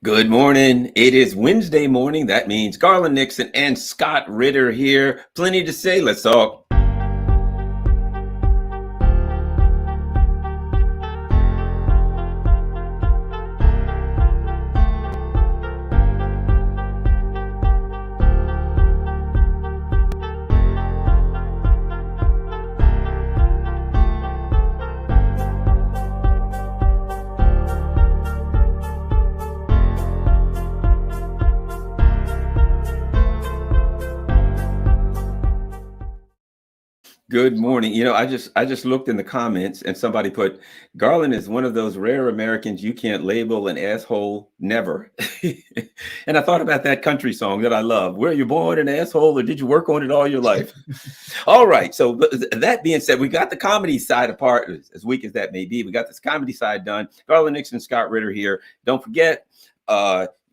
Good morning. It is Wednesday morning. That means Garland Nixon and Scott Ritter here. Plenty to say. Let's talk. Good morning. I just looked in the comments and somebody put Garland is one of those rare Americans you can't label an asshole never. And I thought about that country song that I love. Were you born an asshole or did you work on it all your life? All right. So that being said, we got the comedy side apart, as weak as that may be. We got this comedy side done. Garland Nixon, Scott Ritter here. Don't forget,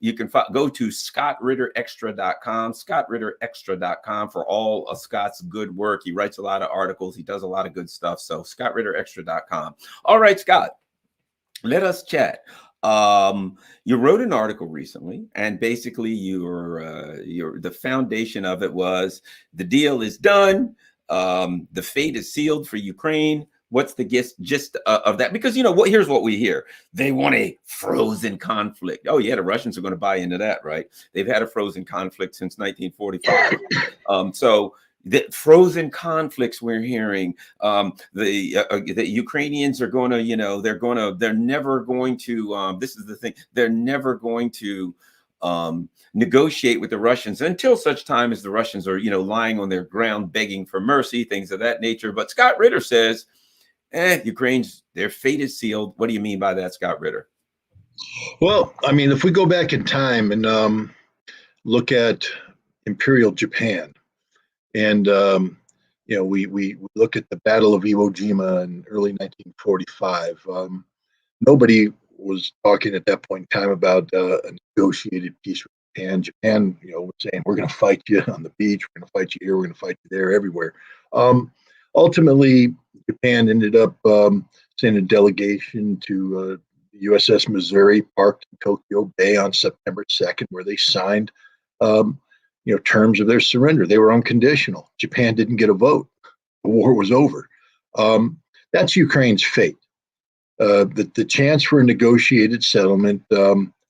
you can go to scottritterextra.com, scottritterextra.com for all of Scott's good work. He writes a lot of articles. He does a lot of good stuff. So scottritterextra.com. All right, Scott, let us chat. You wrote an article recently, and basically the foundation of it was the deal is done. The fate is sealed for Ukraine. What's the gist of that? Because here's what we hear. They want a frozen conflict. Oh yeah, the Russians are going to buy into that, right? They've had a frozen conflict since 1945. So the frozen conflicts we're hearing, the Ukrainians are going to, they're never going to, this is the thing, they're never going to negotiate with the Russians until such time as the Russians are, lying on their ground, begging for mercy, things of that nature. But Scott Ritter says, Ukraine's, their fate is sealed. What do you mean by that, Scott Ritter? Well, I mean, if we go back in time and look at Imperial Japan, and we look at the Battle of Iwo Jima in early 1945. Nobody was talking at that point in time about a negotiated peace with Japan. Japan, was saying, "We're going to fight you on the beach. We're going to fight you here. We're going to fight you there, everywhere." Ultimately, Japan ended up sending a delegation to USS Missouri, parked in Tokyo Bay on September 2nd, where they signed, terms of their surrender. They were unconditional. Japan didn't get a vote. The war was over. That's Ukraine's fate. The chance for a negotiated settlement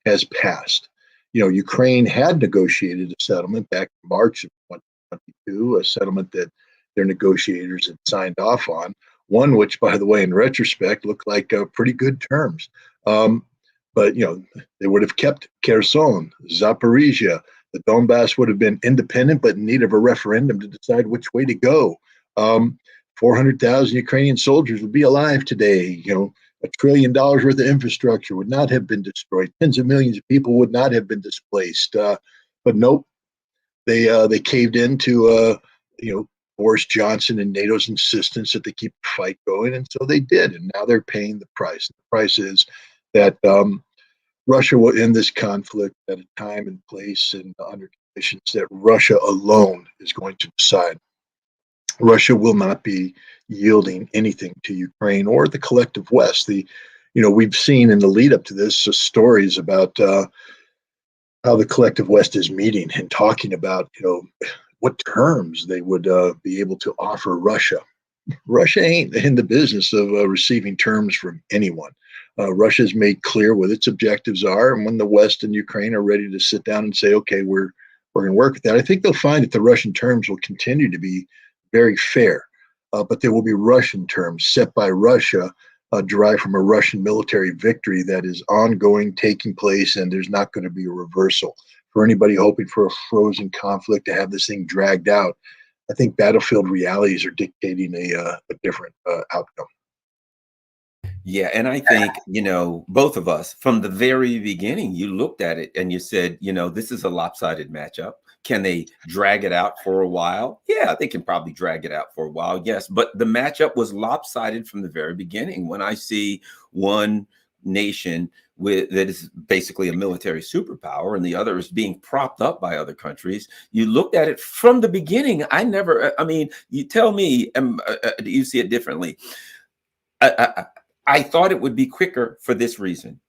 has passed. Ukraine had negotiated a settlement back in March of 2022, a settlement that their negotiators had signed off on, one which, by the way, in retrospect, looked like pretty good terms. But, they would have kept Kherson, Zaporizhia. The Donbass would have been independent, but in need of a referendum to decide which way to go. 400,000 Ukrainian soldiers would be alive today. $1 trillion worth of infrastructure would not have been destroyed. Tens of millions of people would not have been displaced. But nope, they caved into Boris Johnson and NATO's insistence that they keep the fight going, and so they did, and now they're paying the price. The price is that Russia will end this conflict at a time and place and under conditions that Russia alone is going to decide. Russia will not be yielding anything to Ukraine or the collective West. We've seen in the lead up to this stories about how the collective West is meeting and talking about, what terms they would be able to offer Russia. Russia ain't in the business of receiving terms from anyone. Russia's made clear what its objectives are, and when the West and Ukraine are ready to sit down and say, okay, we're going to work with that, I think they'll find that the Russian terms will continue to be very fair, but there will be Russian terms set by Russia, derived from a Russian military victory that is ongoing, taking place, and there's not going to be a reversal. For anybody hoping for a frozen conflict to have this thing dragged out, I think battlefield realities are dictating a different outcome. Yeah, and I think, both of us from the very beginning, you looked at it and you said, this is a lopsided matchup. Can they drag it out for a while? Yeah, they can probably drag it out for a while. Yes, but the matchup was lopsided from the very beginning. When I see one nation that is basically a military superpower and the other is being propped up by other countries, you looked at it from the beginning. You tell me, do you see it differently? I thought it would be quicker for this reason.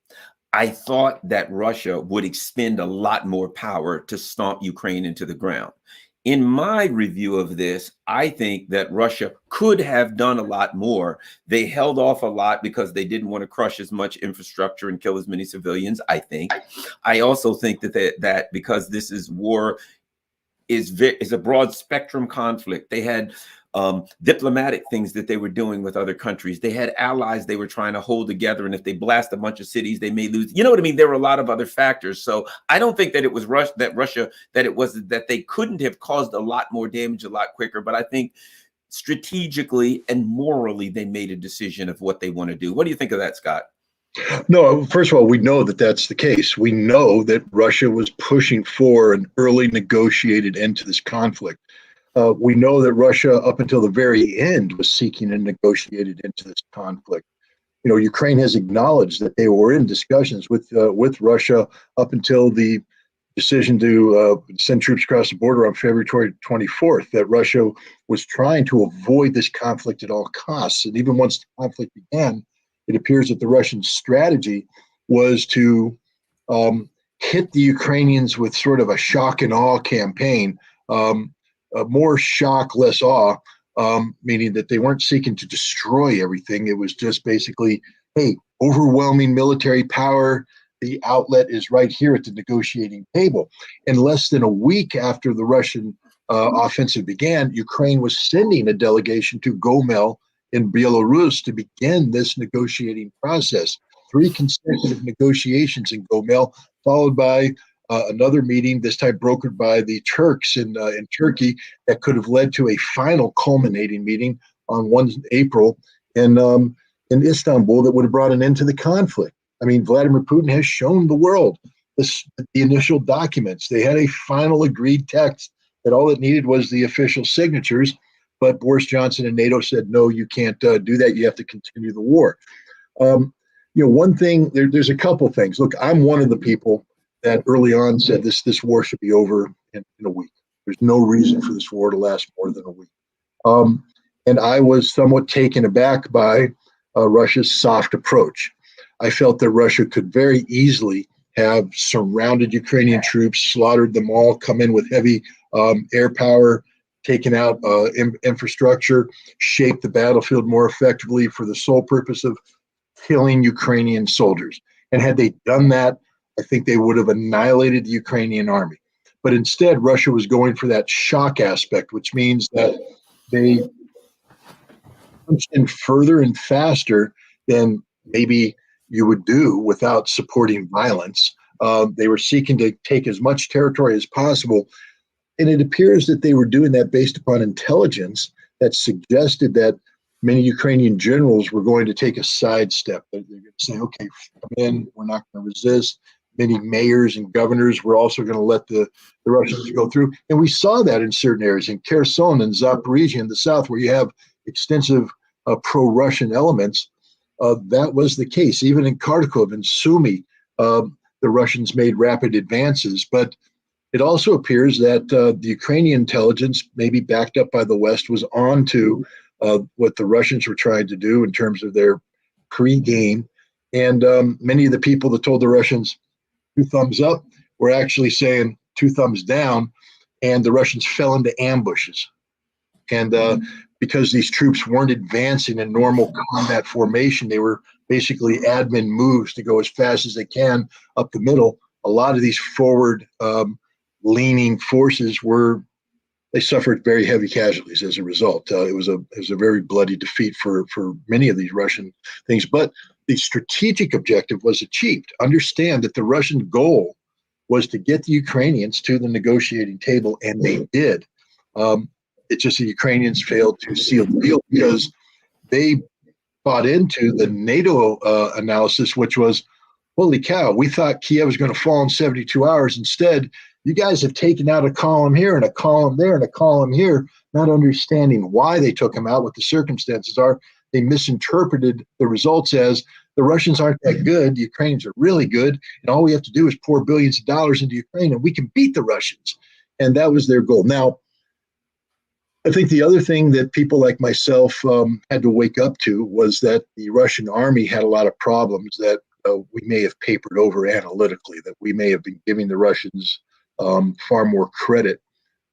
I thought that Russia would expend a lot more power to stomp Ukraine into the ground. In my review of this, I think that Russia could have done a lot more. They held off a lot because they didn't want to crush as much infrastructure and kill as many civilians, I think. I also think that because this is war is a broad spectrum conflict. They had diplomatic things that they were doing with other countries. They had allies they were trying to hold together. And if they blast a bunch of cities, they may lose. You know what I mean? There were a lot of other factors. So I don't think that it was Russia, that it was that they couldn't have caused a lot more damage a lot quicker. But I think strategically and morally, they made a decision of what they want to do. What do you think of that, Scott? No, first of all, we know that that's the case. We know that Russia was pushing for an early negotiated end to this conflict. We know that Russia, up until the very end, was seeking a negotiated end to this conflict. You know, Ukraine has acknowledged that they were in discussions with Russia up until the decision to send troops across the border on February 24th, that Russia was trying to avoid this conflict at all costs. And even once the conflict began, it appears that the Russian strategy was to hit the Ukrainians with sort of a shock and awe campaign, more shock, less awe, meaning that they weren't seeking to destroy everything. It was just basically, hey, overwhelming military power. The outlet is right here at the negotiating table. And less than a week after the Russian offensive began, Ukraine was sending a delegation to Gomel in Belarus to begin this negotiating process. 3 consecutive negotiations in Gomel, followed by another meeting, this time brokered by the Turks in Turkey, that could have led to a final culminating meeting on 1 April in Istanbul that would have brought an end to the conflict. I mean, Vladimir Putin has shown the world the initial documents. They had a final agreed text that all it needed was the official signatures. But Boris Johnson and NATO said, no, you can't do that. You have to continue the war. You know, one thing, there's a couple things. Look, I'm one of the people that early on said this war should be over in a week. There's no reason for this war to last more than a week. And I was somewhat taken aback by Russia's soft approach. I felt that Russia could very easily have surrounded Ukrainian troops, slaughtered them all, come in with heavy air power, taken out infrastructure, shaped the battlefield more effectively for the sole purpose of killing Ukrainian soldiers. And had they done that, I think they would have annihilated the Ukrainian army. But instead, Russia was going for that shock aspect, which means that they punched in further and faster than maybe you would do without supporting violence. They were seeking to take as much territory as possible. And it appears that they were doing that based upon intelligence that suggested that many Ukrainian generals were going to take a sidestep. They're going to say, okay, come in, we're not going to resist. Many mayors and governors were also going to let the Russians go through. And we saw that in certain areas, in Kherson and Zaporizhia in the south, where you have extensive pro-Russian elements. That was the case. Even in Kharkov and Sumy, the Russians made rapid advances. But it also appears that the Ukrainian intelligence, maybe backed up by the West, was on to what the Russians were trying to do in terms of their pre-game. And many of the people that told the Russians 2 thumbs up were actually saying 2 thumbs down, and the Russians fell into ambushes. And because these troops weren't advancing in normal combat formation, they were basically admin moves to go as fast as they can up the middle. A lot of these forward leaning forces they suffered very heavy casualties as a result. It was a very bloody defeat for many of these Russian things. But the strategic objective was achieved. Understand that the Russian goal was to get the Ukrainians to the negotiating table, and they did. It's just the Ukrainians failed to seal the deal because they bought into the NATO analysis, which was, holy cow, we thought Kiev was going to fall in 72 hours. Instead, you guys have taken out a column here and a column there and a column here, not understanding why they took them out, what the circumstances are. They misinterpreted the results as the Russians aren't that good, the Ukrainians are really good, and all we have to do is pour billions of dollars into Ukraine and we can beat the Russians. And that was their goal. Now, I think the other thing that people like myself had to wake up to was that the Russian army had a lot of problems that we may have papered over analytically, that we may have been giving the Russians far more credit,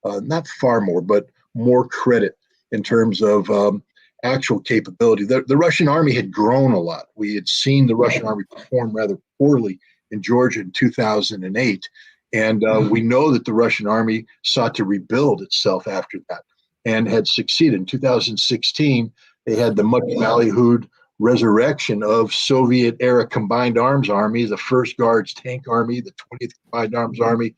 not far more, but more credit in terms of actual capability. The Russian army had grown a lot. We had seen the Russian army perform rather poorly in Georgia in 2008. And we know that the Russian army sought to rebuild itself after that and had succeeded. In 2016, they had the much ballyhooed resurrection of Soviet-era combined arms army, the 1st Guards Tank Army, the 20th Combined Arms Army,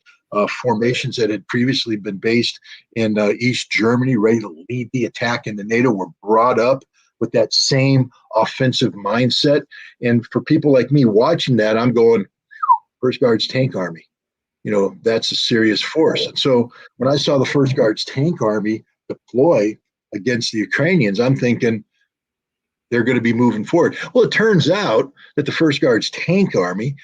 formations that had previously been based in East Germany, ready to lead the attack into NATO, were brought up with that same offensive mindset. And for people like me watching that, I'm going, 1st Guards Tank Army, that's a serious force. And so when I saw the 1st Guards Tank Army deploy against the Ukrainians, I'm thinking, they're going to be moving forward. Well, it turns out that the 1st Guards Tank Army,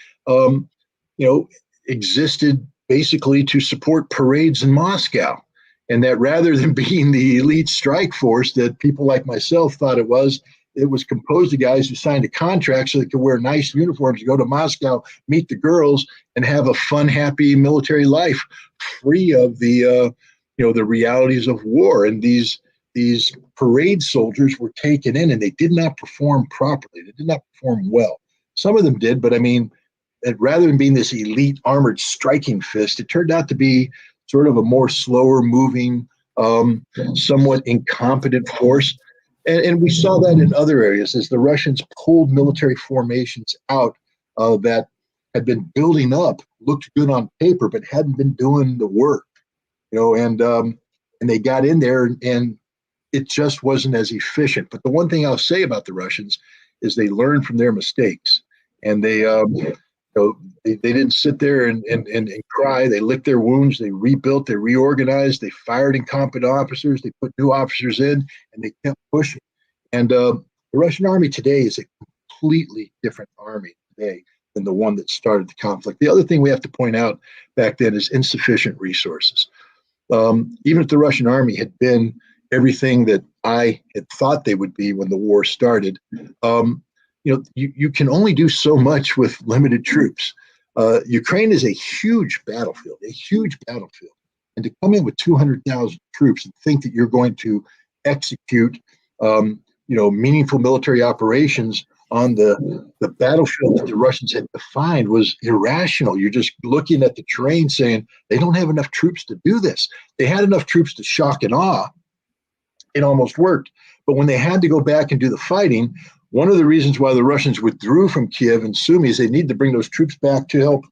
existed basically to support parades in Moscow. And that rather than being the elite strike force that people like myself thought it was composed of guys who signed a contract so they could wear nice uniforms, go to Moscow, meet the girls, and have a fun, happy military life, free of the realities of war. And these parade soldiers were taken in, and they did not perform properly. They did not perform well. Some of them did, but I mean, rather than being this elite armored striking fist, it turned out to be sort of a more slower moving, somewhat incompetent force. And we saw that in other areas as the Russians pulled military formations out that had been building up, looked good on paper, but hadn't been doing the work, and they got in there and it just wasn't as efficient. But the one thing I'll say about the Russians is they learned from their mistakes, and they didn't sit there and cry. They licked their wounds. They rebuilt. They reorganized. They fired incompetent officers. They put new officers in, and they kept pushing. And the Russian army today is a completely different army today than the one that started the conflict. The other thing we have to point out back then is insufficient resources. Even if the Russian army had been everything that I had thought they would be when the war started, you can only do so much with limited troops. Ukraine is a huge battlefield. And to come in with 200,000 troops and think that you're going to execute, meaningful military operations on the battlefield that the Russians had defined was irrational. You're just looking at the terrain saying, they don't have enough troops to do this. They had enough troops to shock and awe. It almost worked. But when they had to go back and do the fighting, one of the reasons why the Russians withdrew from Kiev and Sumy is they need to bring those troops back to help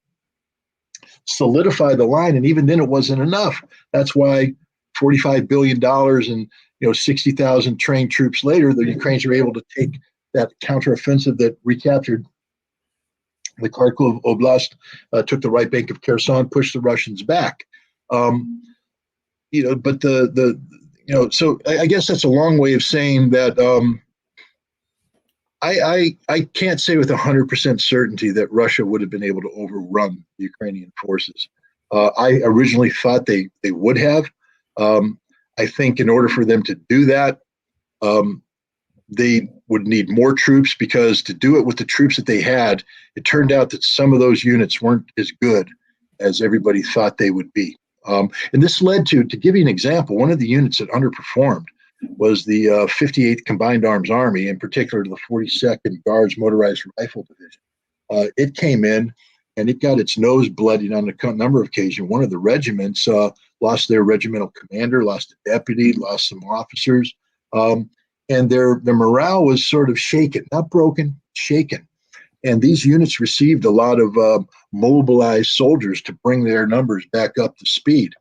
solidify the line. And even then it wasn't enough. That's why $45 billion and 60,000 trained troops later, the Ukrainians were able to take that counteroffensive that recaptured the Kharkov Oblast, took the right bank of Kherson, pushed the Russians back. But so I guess that's a long way of saying that I can't say with 100% certainty that Russia would have been able to overrun the Ukrainian forces. I originally thought they would have. I think in order for them to do that, they would need more troops, because to do it with the troops that they had, it turned out that some of those units weren't as good as everybody thought they would be. And this led to give you an example, one of the units that underperformed was the 58th Combined Arms Army, in particular the 42nd Guards Motorized Rifle Division. It came in and it got its nose bloodied on a number of occasions. One of the regiments lost their regimental commander, lost a deputy, lost some officers, and their morale was sort of shaken, not broken, shaken. And these units received a lot of mobilized soldiers to bring their numbers back up to speed.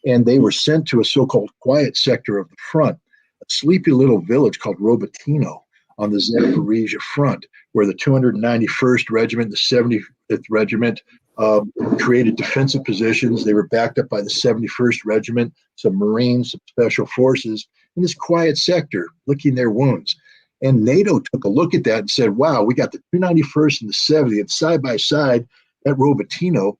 And they were sent to a so-called quiet sector of the front, a sleepy little village called Robotyno on the Zaporizhia front, where the 291st Regiment, the 75th Regiment, created defensive positions. They were backed up by the 71st Regiment, some Marines, some Special Forces, in this quiet sector, licking their wounds. And NATO took a look at that and said, wow, we got the 291st and the 70th side by side at Robotyno.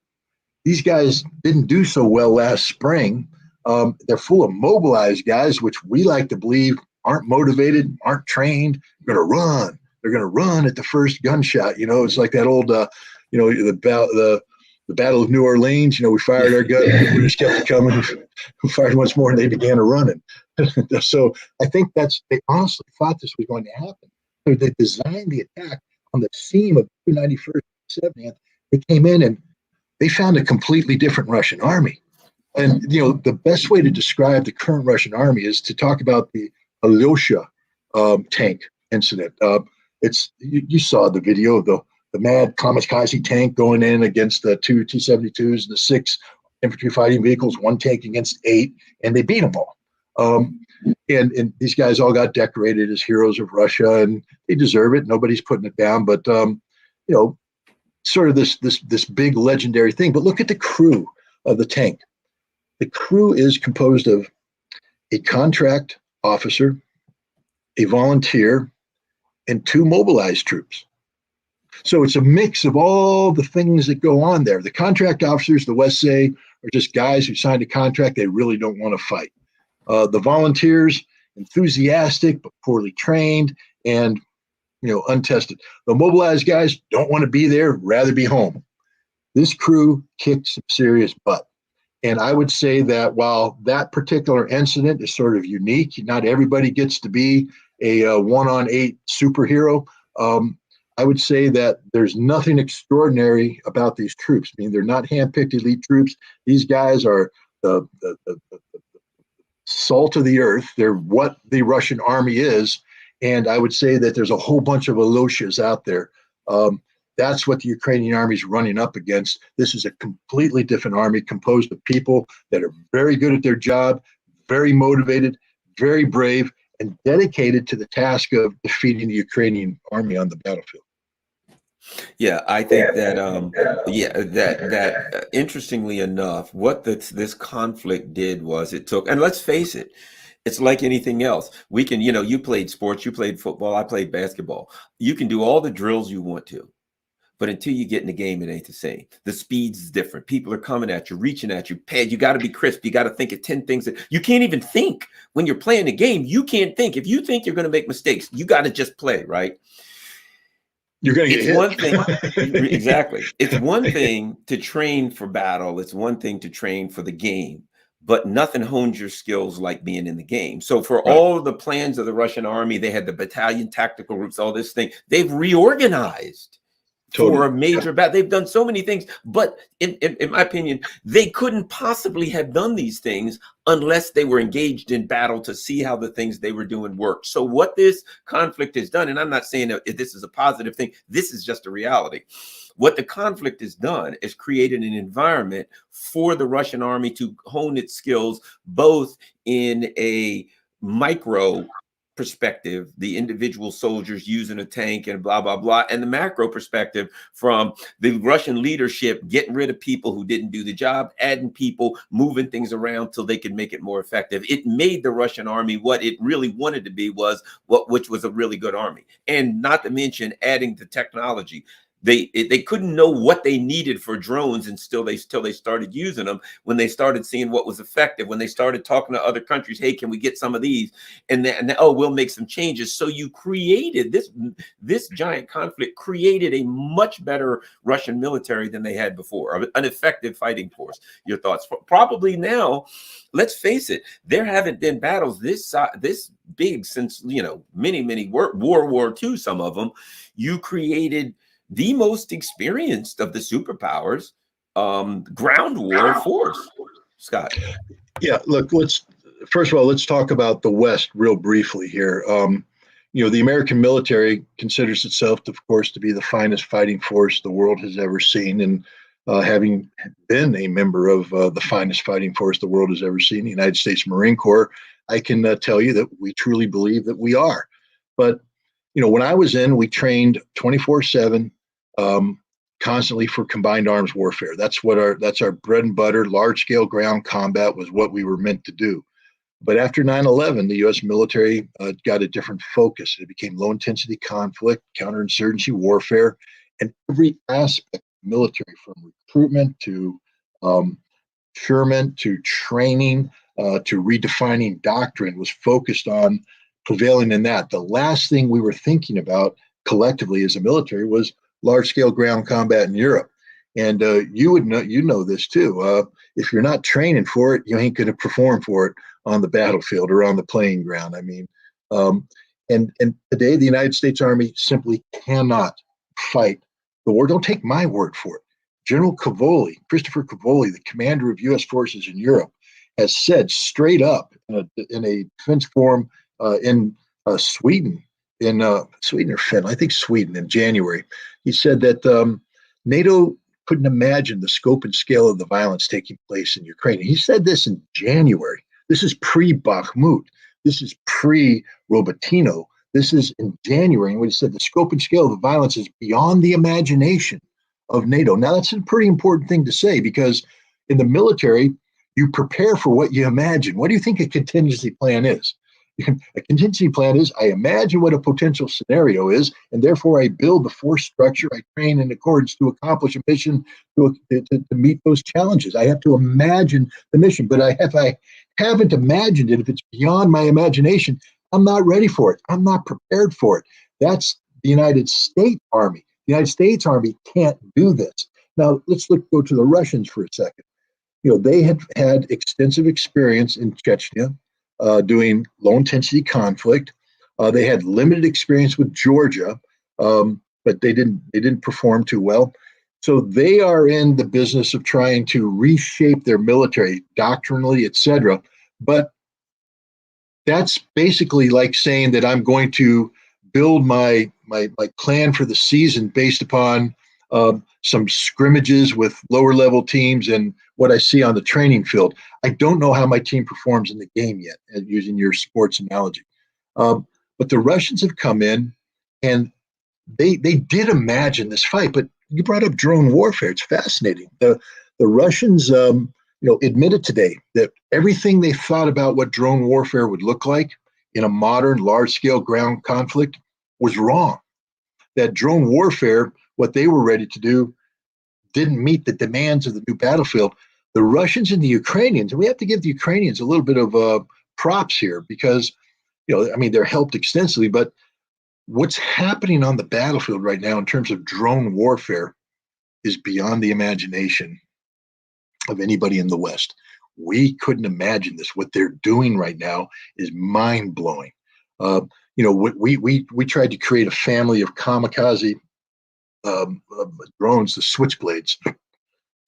These guys didn't do so well last spring. They're full of mobilized guys, which we like to believe aren't motivated, aren't trained, going to run. they're going to run at the first gunshot. It's like that old, the Battle of New Orleans. We fired our gun, the British kept coming. We fired once more, and they began a running. So I think they honestly thought this was going to happen. So they designed the attack on the seam of 291st and 70th. They came in and they found a completely different Russian army. And the best way to describe the current Russian army is to talk about the Alyosha tank incident. You saw the video of the mad kamikaze tank going in against the two T-72s and the 6 infantry fighting vehicles, 1 tank against 8, and they beat them all. And these guys all got decorated as heroes of Russia, and they deserve it. Nobody's putting it down, but sort of this big legendary thing. But look at the crew of the tank. The crew is composed of a contract officer, a volunteer, and 2 mobilized troops. So it's a mix of all the things that go on there. The contract officers, the West say, are just guys who signed a contract they really don't want to fight. The volunteers, enthusiastic but poorly trained and untested. The mobilized guys don't want to be there, rather be home. This crew kicked some serious butt. And I would say that while that particular incident is sort of unique, not everybody gets to be a 1-on-8 superhero. I would say that there's nothing extraordinary about these troops. I mean, they're not handpicked elite troops. These guys are the salt of the earth. They're what the Russian army is. And I would say that there's a whole bunch of Aloshas out there. That's what the Ukrainian army is running up against. This is a completely different army composed of people that are very good at their job, very motivated, very brave, and dedicated to the task of defeating the Ukrainian army on the battlefield. Yeah, I think that interestingly enough, what this conflict did was it took, and let's face it, it's like anything else. We can, you played sports, you played football, I played basketball. You can do all the drills you want to, but until you get in the game, it ain't the same. The speed's different. People are coming at you, reaching at you. Pad, you got to be crisp. You got to think of 10 things that you can't even think when you're playing the game. You can't think. If you think you're going to make mistakes, you got to just play, right? You're going to get hit. One thing, exactly. It's one thing to train for battle. It's one thing to train for the game, but nothing hones your skills like being in the game. So for all of the plans of the Russian army, they had the battalion tactical groups, all this thing. They've reorganized. Totally. For a major battle. They've done so many things, but in my opinion, they couldn't possibly have done these things unless they were engaged in battle to see how the things they were doing worked. So what this conflict has done, and I'm not saying that this is a positive thing, this is just a reality. What the conflict has done is created an environment for the Russian army to hone its skills, both in a micro perspective, the individual soldiers using a tank and blah, blah, blah, and the macro perspective from the Russian leadership getting rid of people who didn't do the job, adding people, moving things around till they could make it more effective. It made the Russian army what it really wanted to be, which was a really good army. And not to mention adding the technology. They couldn't know what they needed for drones until they started using them, when they started seeing what was effective, when they started talking to other countries, hey, can we get some of these? And then oh, we'll make some changes. So you created this giant conflict, created a much better Russian military than they had before, an effective fighting force. Your thoughts? Probably now, let's face it, there haven't been battles this big since, many World War II, some of them. You created the most experienced of the superpowers ground war force. Scott. Yeah, look, first of all, let's talk about the West real briefly here. The American military considers itself, of course, to be the finest fighting force the world has ever seen. And having been a member of the finest fighting force the world has ever seen, the United States Marine Corps, I can tell you that we truly believe that we are. But, when I was in, we trained 24/7. Constantly for combined arms warfare. That's our bread and butter. Large scale ground combat was what we were meant to do. But after 9/11, the U.S. military got a different focus. It became low intensity conflict, counterinsurgency warfare, and every aspect of military, from recruitment to procurement to training to redefining doctrine, was focused on prevailing in that. The last thing we were thinking about collectively as a military was large-scale ground combat in Europe. And you know this too. If you're not training for it, you ain't going to perform for it on the battlefield or on the playing ground. I mean, and today the United States Army simply cannot fight the war. Don't take my word for it. General Cavoli, Christopher Cavoli, the commander of U.S. forces in Europe, has said straight up in a defense forum in Sweden, Sweden or Finland, I think Sweden, in January. He said that NATO couldn't imagine the scope and scale of the violence taking place in Ukraine. He said this in January. This is pre-Bakhmut. This is pre-Robotyno. This is in January. And what he said, the scope and scale of the violence is beyond the imagination of NATO. Now, that's a pretty important thing to say, because in the military, you prepare for what you imagine. What do you think a contingency plan is? A contingency plan is, I imagine what a potential scenario is, and therefore I build the force structure, I train in accordance to accomplish a mission to meet those challenges. I have to imagine the mission, but if I haven't imagined it, if it's beyond my imagination, I'm not ready for it. I'm not prepared for it. That's the United States Army. The United States Army can't do this. Now, let's go to the Russians for a second. You know, they had had extensive experience in Chechnya, doing low-intensity conflict. They had limited experience with Georgia, but they didn't perform too well. So they are in the business of trying to reshape their military doctrinally, etc. But that's basically like saying that I'm going to build my plan for the season based upon some scrimmages with lower level teams and what I see on the training field. I don't know how my team performs in the game yet, using your sports analogy. But the Russians have come in and they did imagine this fight. But you brought up drone warfare. It's fascinating. The Russians admitted today that everything they thought about what drone warfare would look like in a modern large-scale ground conflict was wrong. That drone warfare, what they were ready to do, didn't meet the demands of the new battlefield. The Russians and the Ukrainians, and we have to give the Ukrainians a little bit of props here, because, they're helped extensively, but what's happening on the battlefield right now in terms of drone warfare is beyond the imagination of anybody in the West. We couldn't imagine this. What they're doing right now is mind-blowing. We tried to create a family of kamikaze drones, the switchblades,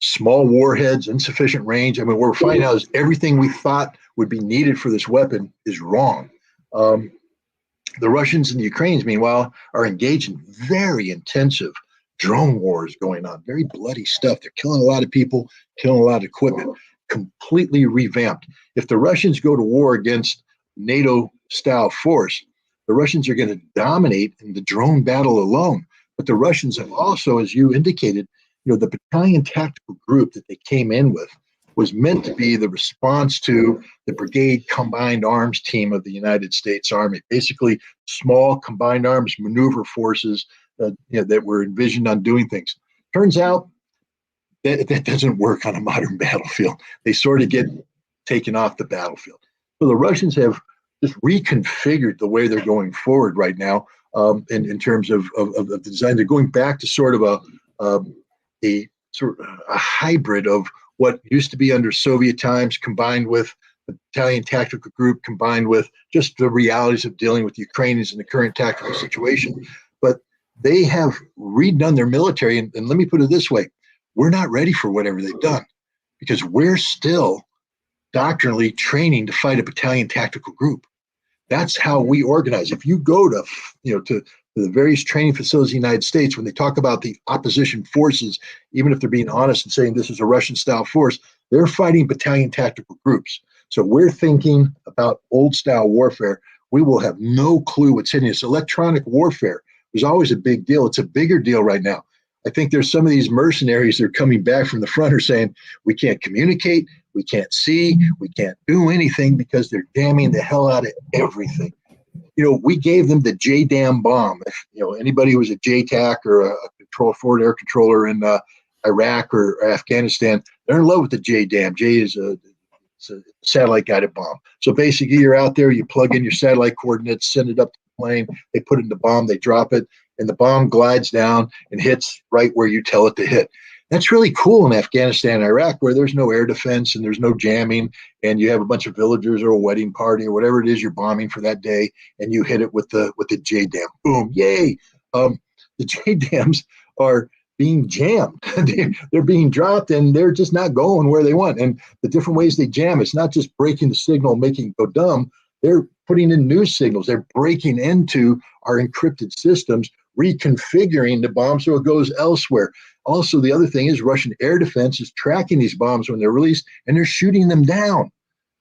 small warheads, insufficient range. What we're finding out is everything we thought would be needed for this weapon is wrong. The Russians and the Ukrainians, meanwhile, are engaged in very intensive drone wars going on, very bloody stuff. They're killing a lot of people, killing a lot of equipment, completely revamped. If the Russians go to war against NATO-style force, the Russians are going to dominate in the drone battle alone. But the Russians have also, as you indicated, the battalion tactical group that they came in with was meant to be the response to the brigade combined arms team of the United States Army, basically small combined arms maneuver forces that were envisioned on doing things. Turns out that doesn't work on a modern battlefield. They sort of get taken off the battlefield. So the Russians have just reconfigured the way they're going forward right now in terms of the design. They're going back to sort of a hybrid of what used to be under Soviet times, combined with the battalion tactical group, combined with just the realities of dealing with the Ukrainians in the current tactical situation. But they have redone their military, and let me put it this way: we're not ready for whatever they've done, because we're still doctrinally training to fight a battalion tactical group. That's how we organize. If you go to the various training facilities in the United States, when they talk about the opposition forces, even if they're being honest and saying this is a Russian-style force, they're fighting battalion tactical groups. So we're thinking about old-style warfare. We will have no clue what's hitting us. Electronic warfare was always a big deal. It's a bigger deal right now. I think there's some of these mercenaries that are coming back from the front are saying, we can't communicate, we can't see, we can't do anything, because they're jamming the hell out of everything. We gave them the JDAM bomb. If anybody who was a JTAC or a forward air controller in Iraq or Afghanistan, they're in love with the JDAM. J is it's a satellite guided bomb. So basically, you're out there, you plug in your satellite coordinates, send it up to the plane, they put it in the bomb, they drop it, and the bomb glides down and hits right where you tell it to hit. That's really cool in Afghanistan and Iraq, where there's no air defense and there's no jamming, and you have a bunch of villagers or a wedding party or whatever it is you're bombing for that day, and you hit it with the JDAM. Boom, yay! The JDAMs are being jammed. They're being dropped, and they're just not going where they want. And the different ways they jam, it's not just breaking the signal, making it go dumb. They're putting in new signals. They're breaking into our encrypted systems, reconfiguring the bomb so it goes elsewhere. Also, the other thing is Russian air defense is tracking these bombs when they're released, and they're shooting them down.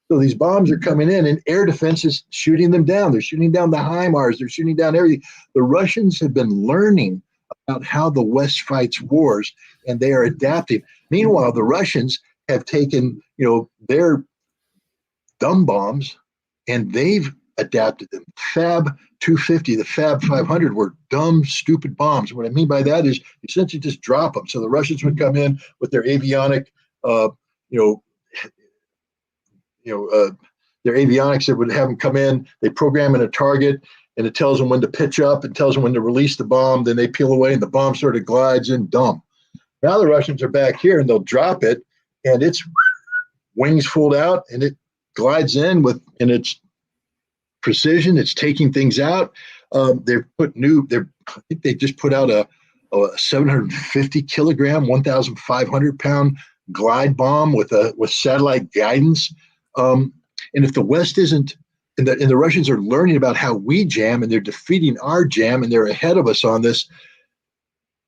So these bombs are coming in, and air defense is shooting them down. They're shooting down the HIMARS. They're shooting down everything. The Russians have been learning about how the West fights wars, and they are adapting. Meanwhile, the Russians have taken, their dumb bombs, and they've adapted them. Fab 250, the Fab 500 were dumb, stupid bombs. What I mean by that is you essentially just drop them. So the Russians would come in with their avionic, their avionics that would have them come in. They program in a target, and it tells them when to pitch up and tells them when to release the bomb. Then they peel away, and the bomb sort of glides in dumb. Now the Russians are back here, and they'll drop it, and its wings fold out, and it glides in in its precision. It's taking things out. I think they just put out a 750 kilogram, 1,500 pound glide bomb with satellite guidance. And if the West isn't, and the Russians are learning about how we jam, and they're defeating our jam, and they're ahead of us on this,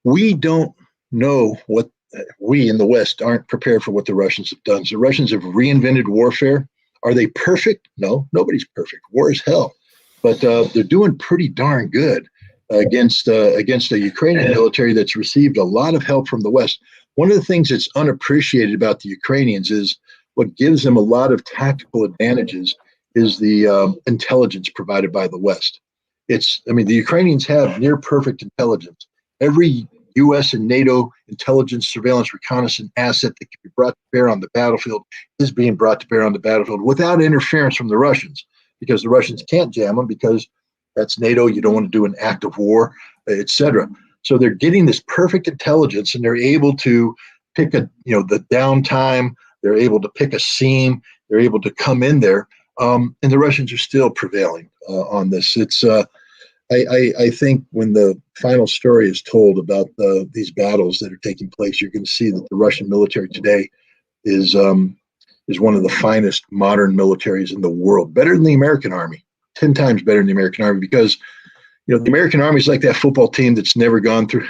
we don't know what we in the West aren't prepared for what the Russians have done. So the Russians have reinvented warfare. Are they perfect? No, nobody's perfect. War is hell. But they're doing pretty darn good against a Ukrainian military that's received a lot of help from the West. One of the things that's unappreciated about the Ukrainians is what gives them a lot of tactical advantages is the intelligence provided by the West. The Ukrainians have near perfect intelligence. Every U.S. and NATO intelligence, surveillance, reconnaissance asset that can be brought to bear on the battlefield is being brought to bear on the battlefield without interference from the Russians, because the Russians can't jam them because that's NATO. You don't want to do an act of war, etc. So they're getting this perfect intelligence, and they're able to pick the downtime. They're able to pick a seam. They're able to come in there, and the Russians are still prevailing on this. It's I think when the final story is told about these battles that are taking place, you're going to see that the Russian military today is one of the finest modern militaries in the world, better than the American Army, 10 times better than the American Army, because the American Army is like that football team that's never gone through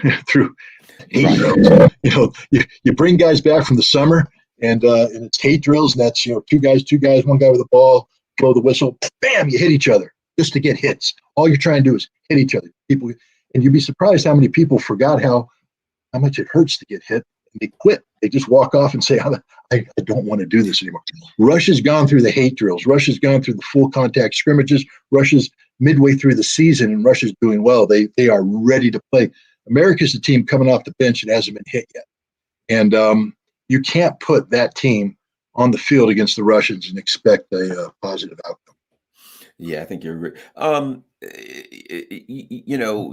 hate drills. You bring guys back from the summer, and it's hate drills, and that's two guys, one guy with a ball, blow the whistle, bam, you hit each other just to get hits. All you're trying to do is hit each other. People, and you'd be surprised how many people forgot how much it hurts to get hit, and they quit. They just walk off and say, I don't want to do this anymore. Russia's gone through the hate drills. Russia's gone through the full contact scrimmages. Russia's midway through the season, and Russia's doing well. They are ready to play. America's the team coming off the bench and hasn't been hit yet. And you can't put that team on the field against the Russians and expect a positive outcome. Yeah, I think you're right.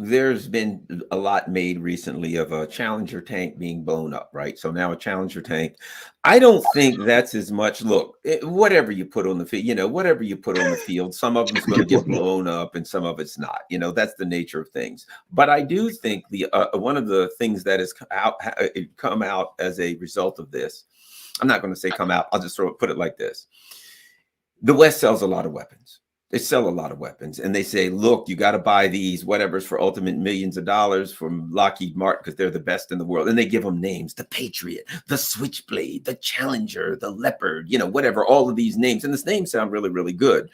There's been a lot made recently of a Challenger tank being blown up, right? So now a Challenger tank, I don't think that's as much. Look, whatever you put on the field, whatever you put on the field, some of it's going to get blown up and some of it's not. That's the nature of things. But I do think the one of the things that has come out as a result of this, I'm not going to say come out, I'll just put it like this. The West sells a lot of weapons. They sell a lot of weapons, and they say, look, you got to buy these whatever's for ultimate millions of dollars from Lockheed Martin because they're the best in the world. And they give them names: the Patriot, the Switchblade, the Challenger, the Leopard, whatever, all of these names. And the names sound really, really good.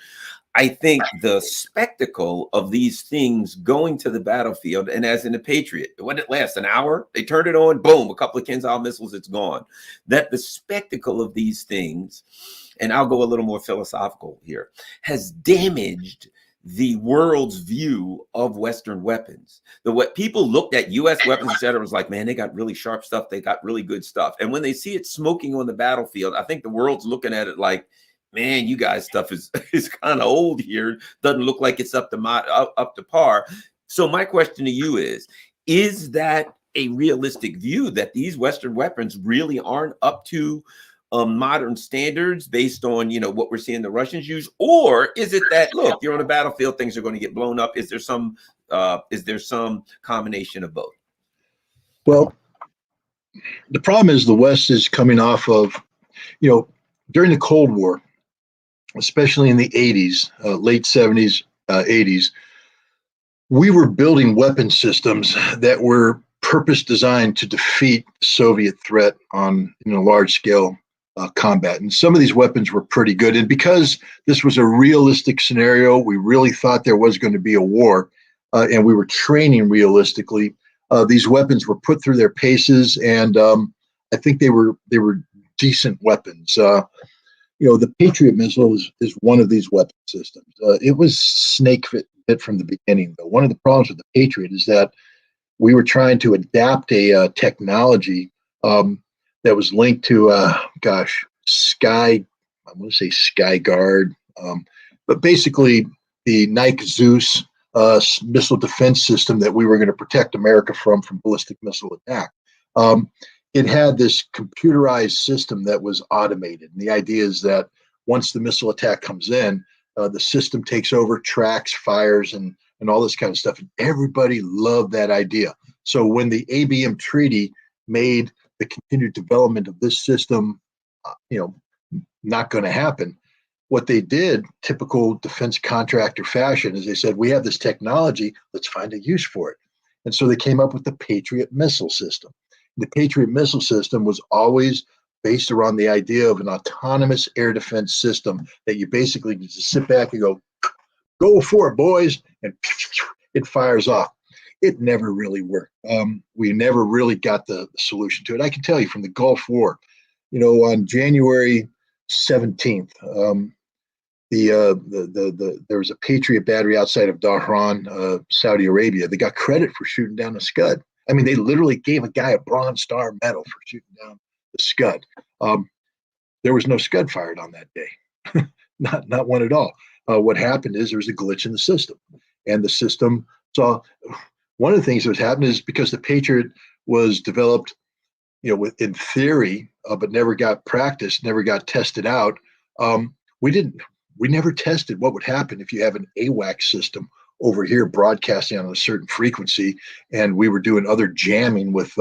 I think the spectacle of these things going to the battlefield, and as in the Patriot, what it lasts an hour, they turn it on, boom, a couple of Kinzhal missiles, it's gone. That the spectacle of these things, and I'll go a little more philosophical here, has damaged the world's view of Western weapons. What people looked at U.S. weapons, et cetera, was like, man, they got really sharp stuff. They got really good stuff. And when they see it smoking on the battlefield, I think the world's looking at it like, man, you guys' stuff is kind of old here. Doesn't look like it's up to par. So my question to you is that a realistic view that these Western weapons really aren't up to modern standards based on, what we're seeing the Russians use? Or is it that, look, you're on a battlefield, things are going to get blown up? Is there some combination of both? Well, the problem is the West is coming off of, during the Cold War, especially in the 80s, late 70s, 80s, we were building weapon systems that were purpose designed to defeat the Soviet threat on large scale combat. And some of these weapons were pretty good. And because this was a realistic scenario, we really thought there was going to be a war, and we were training realistically. These weapons were put through their paces, and I think they were decent weapons. The Patriot missile is one of these weapon systems. It was snake fit from the beginning, though. One of the problems with the Patriot is that we were trying to adapt a technology that was linked to, Sky. I'm going to say Sky Guard, but basically the Nike Zeus missile defense system that we were going to protect America from ballistic missile attack. It had this computerized system that was automated. And the idea is that once the missile attack comes in, the system takes over, tracks, fires, and all this kind of stuff. And everybody loved that idea. So when the ABM Treaty made the continued development of this system, not going to happen, what they did, typical defense contractor fashion, is they said, we have this technology, let's find a use for it. And so they came up with the Patriot missile system. The Patriot missile system was always based around the idea of an autonomous air defense system that you basically just sit back and go for it, boys, and it fires off. It never really worked. We never really got the solution to it. I can tell you from the Gulf War, on January 17th, there was a Patriot battery outside of Dhahran, Saudi Arabia. They got credit for shooting down a Scud. I mean, they literally gave a guy a Bronze Star medal for shooting down the Scud. There was no Scud fired on that day, not one at all. What happened is there was a glitch in the system, and the system saw. One of the things that was happening is because the Patriot was developed, in theory, but never got practiced, never got tested out. We never tested what would happen if you have an AWACS system over here broadcasting on a certain frequency, and we were doing other jamming with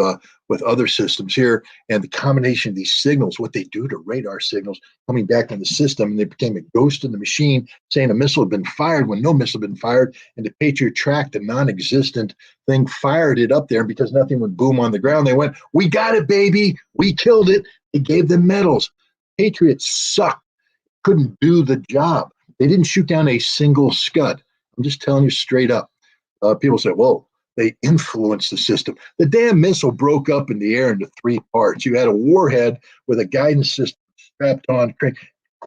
other systems here, and the combination of these signals, what they do to radar signals coming back on the system, and they became a ghost in the machine saying a missile had been fired when no missile had been fired, and the Patriot tracked a non-existent thing, fired it up there, and because nothing would boom on the ground, they went, we got it, baby, we killed it. They gave them medals. Patriots sucked, couldn't do the job. They didn't shoot down a single Scud. I'm just telling you straight up. People say, well, they influenced the system. The damn missile broke up in the air into three parts. You had a warhead with a guidance system strapped on,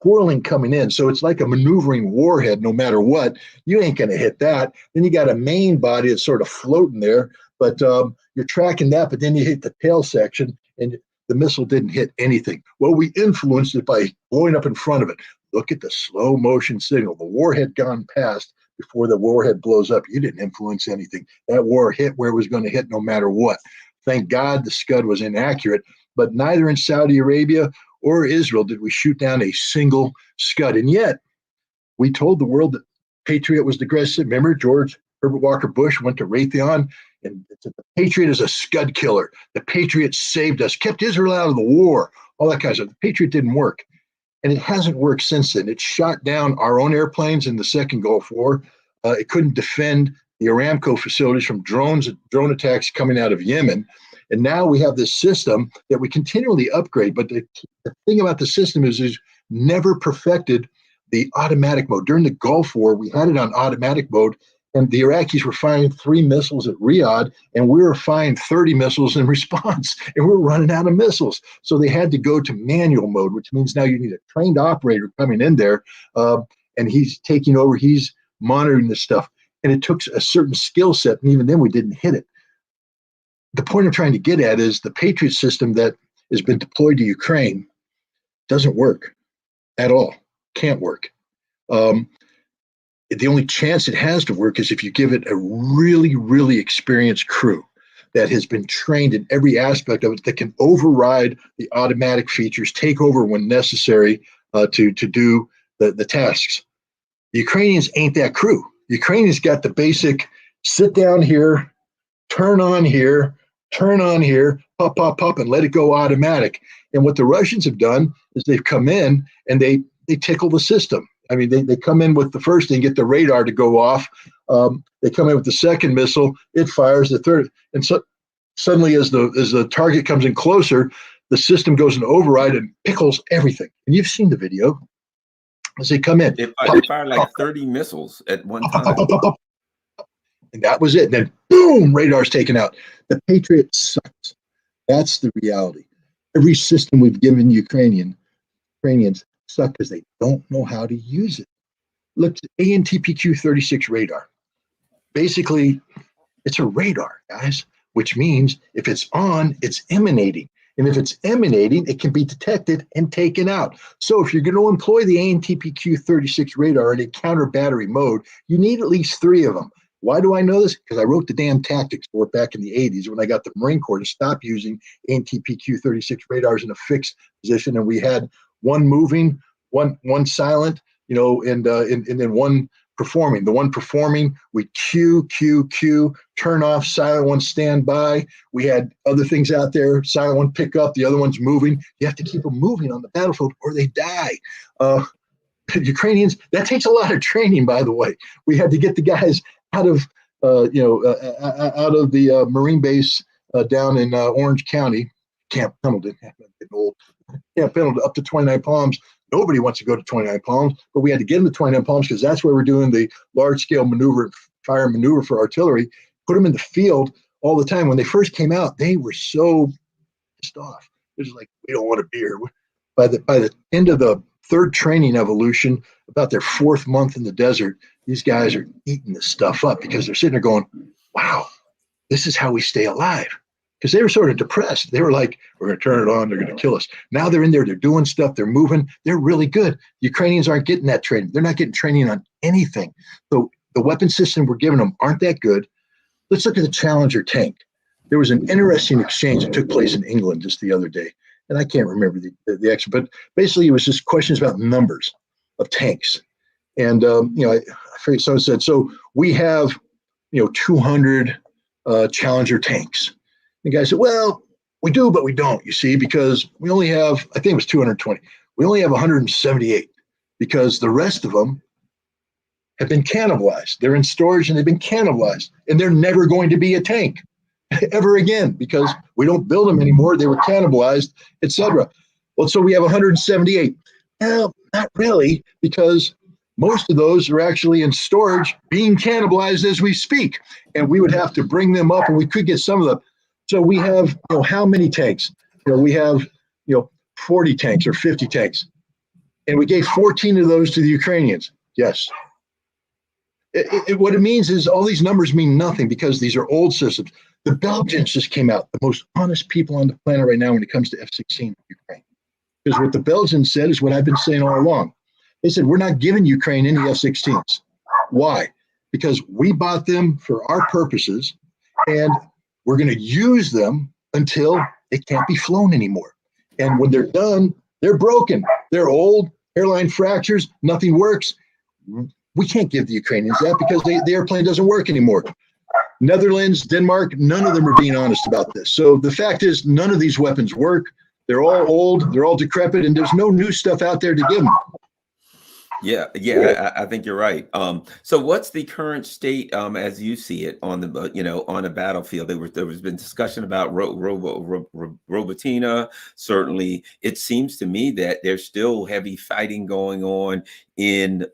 whirling coming in. So it's like a maneuvering warhead no matter what. You ain't going to hit that. Then you got a main body that's sort of floating there, but you're tracking that, but then you hit the tail section, and the missile didn't hit anything. Well, we influenced it by blowing up in front of it. Look at the slow motion signal. The warhead gone past before the warhead blows up. You didn't influence anything. That war hit where it was going to hit no matter what. Thank God the Scud was inaccurate, but neither in Saudi Arabia or Israel did we shoot down a single Scud. And yet we told the world that Patriot was the greatest. Remember, George Herbert Walker Bush went to Raytheon and said, the Patriot is a Scud killer. The Patriot saved us, kept Israel out of the war, all that kind of stuff. The Patriot didn't work. And it hasn't worked since then. It shot down our own airplanes in the second Gulf War. It couldn't defend the Aramco facilities from drone attacks coming out of Yemen. And now we have this system that we continually upgrade. But the thing about the system is never perfected the automatic mode. During the Gulf War, we had it on automatic mode, and the Iraqis were firing 3 missiles at Riyadh, and we were firing 30 missiles in response, and we were running out of missiles. So they had to go to manual mode, which means now you need a trained operator coming in there, and he's taking over, he's monitoring this stuff. And it took a certain skill set, and even then we didn't hit it. The point I'm trying to get at is the Patriot system that has been deployed to Ukraine doesn't work at all, can't work. the only chance it has to work is if you give it a really, really experienced crew that has been trained in every aspect of it, that can override the automatic features, take over when necessary to do the tasks. The Ukrainians ain't that crew. The Ukrainians got the basic sit down here, turn on here, pop, pop, pop, and let it go automatic. And what the Russians have done is they've come in and they tickle the system. I mean, they come in with the first thing, get the radar to go off. They come in with the second missile, it fires the third. And so suddenly as the target comes in closer, the system goes into override and pickles everything. And you've seen the video as they come in. They fired like 30 missiles at one time. And that was it. And then boom, radar's taken out. The Patriot sucks. That's the reality. Every system we've given Ukrainians suck because they don't know how to use it. Look, ANTPQ-36 radar. Basically, it's a radar, guys, which means if it's on, it's emanating. And if it's emanating, it can be detected and taken out. So if you're going to employ the ANTPQ-36 radar in a counter battery mode, you need at least 3 of them. Why do I know this? Because I wrote the damn tactics for it back in the 80s when I got the Marine Corps to stop using ANTPQ-36 radars in a fixed position. And we had one moving, one silent, and then one performing. The one performing, we Q, turn off, silent one stand by. We had other things out there, silent one pick up, the other one's moving. You have to keep them moving on the battlefield or they die. Ukrainians, that takes a lot of training, by the way. We had to get the guys out of the Marine base down in Orange County, Camp Pendleton, Camp Pendleton, up to 29 Palms. Nobody wants to go to 29 Palms, but we had to get them to 29 Palms because that's where we're doing the large-scale fire maneuver for artillery. Put them in the field all the time. When they first came out, they were so pissed off. They're just like, we don't want to be here. By the end of the 3rd training evolution, about their 4th month in the desert, these guys are eating this stuff up because they're sitting there going, wow, this is how we stay alive. Because they were sort of depressed. They were like, we're going to turn it on. They're going to kill us. Now they're in there. They're doing stuff. They're moving. They're really good. The Ukrainians aren't getting that training. They're not getting training on anything. So the weapon system we're giving them aren't that good. Let's look at the Challenger tank. There was an interesting exchange that took place in England just the other day. And I can't remember the actual, but basically it was just questions about numbers of tanks. And, I forget, someone said, so we have, 200 Challenger tanks. The guy said, well, we do, but we don't, you see, because we only have, I think it was 220. We only have 178 because the rest of them have been cannibalized. They're in storage and they've been cannibalized, and they're never going to be a tank ever again because we don't build them anymore. They were cannibalized, etc. Well, so we have 178. Well, not really, because most of those are actually in storage being cannibalized as we speak. And we would have to bring them up, and we could get some of them. So we have, how many tanks? We have, 40 tanks or 50 tanks. And we gave 14 of those to the Ukrainians. Yes. What it means is all these numbers mean nothing because these are old systems. The Belgians just came out, the most honest people on the planet right now when it comes to F-16 in Ukraine. Because what the Belgians said is what I've been saying all along. They said, we're not giving Ukraine any F-16s. Why? Because we bought them for our purposes, and we're going to use them until they can't be flown anymore. And when they're done, they're broken. They're old, hairline fractures, nothing works. We can't give the Ukrainians that because the airplane doesn't work anymore. Netherlands, Denmark, none of them are being honest about this. So the fact is, none of these weapons work. They're all old, they're all decrepit, and there's no new stuff out there to give them. Yeah, I think you're right. So what's the current state as you see it on the on a battlefield? There was been discussion about Robotina. Certainly, it seems to me that there's still heavy fighting going on in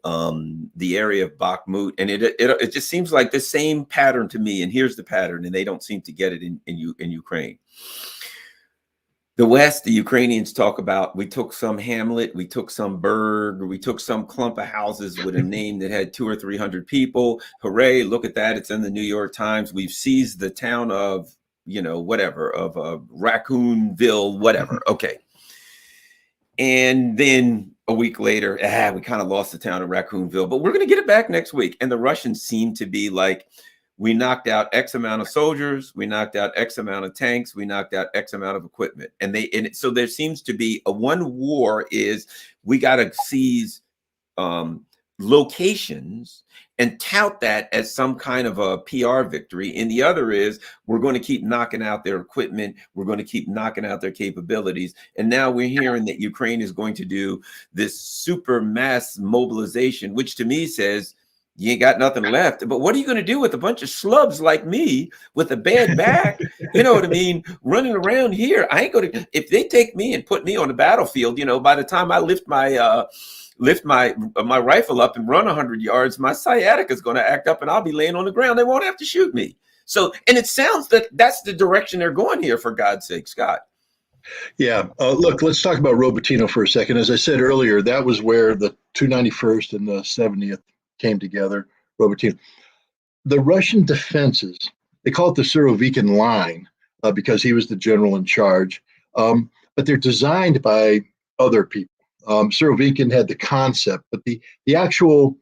the area of Bakhmut, and it just seems like the same pattern to me. And here's the pattern, and they don't seem to get it in Ukraine. The West, the Ukrainians talk about, we took some hamlet, we took some burg, we took some clump of houses with a name that had 200 or 300 people. Hooray, look at that. It's in the New York Times. We've seized the town of, whatever, of Raccoonville, whatever. Okay. And then a week later, we kind of lost the town of Raccoonville, but we're going to get it back next week. And the Russians seem to be like, we knocked out X amount of soldiers, we knocked out X amount of tanks, we knocked out X amount of equipment. So there seems to be a one war is we got to seize locations and tout that as some kind of a PR victory. And the other is we're going to keep knocking out their equipment. We're going to keep knocking out their capabilities. And now we're hearing that Ukraine is going to do this super mass mobilization, which to me says you ain't got nothing left. But what are you going to do with a bunch of schlubs like me with a bad back? You know what I mean? Running around here. I ain't going to, if they take me and put me on the battlefield, by the time I lift my rifle up and run 100 yards, my sciatica is going to act up and I'll be laying on the ground. They won't have to shoot me. So, and it sounds that that's the direction they're going here, for God's sake, Scott. Yeah. Look, let's talk about Robotyno for a second. As I said earlier, that was where the 291st and the 70th came together, Robotyno. The Russian defenses, they call it the Surovikin line because he was the general in charge, but they're designed by other people. Surovikin had the concept, but the actual,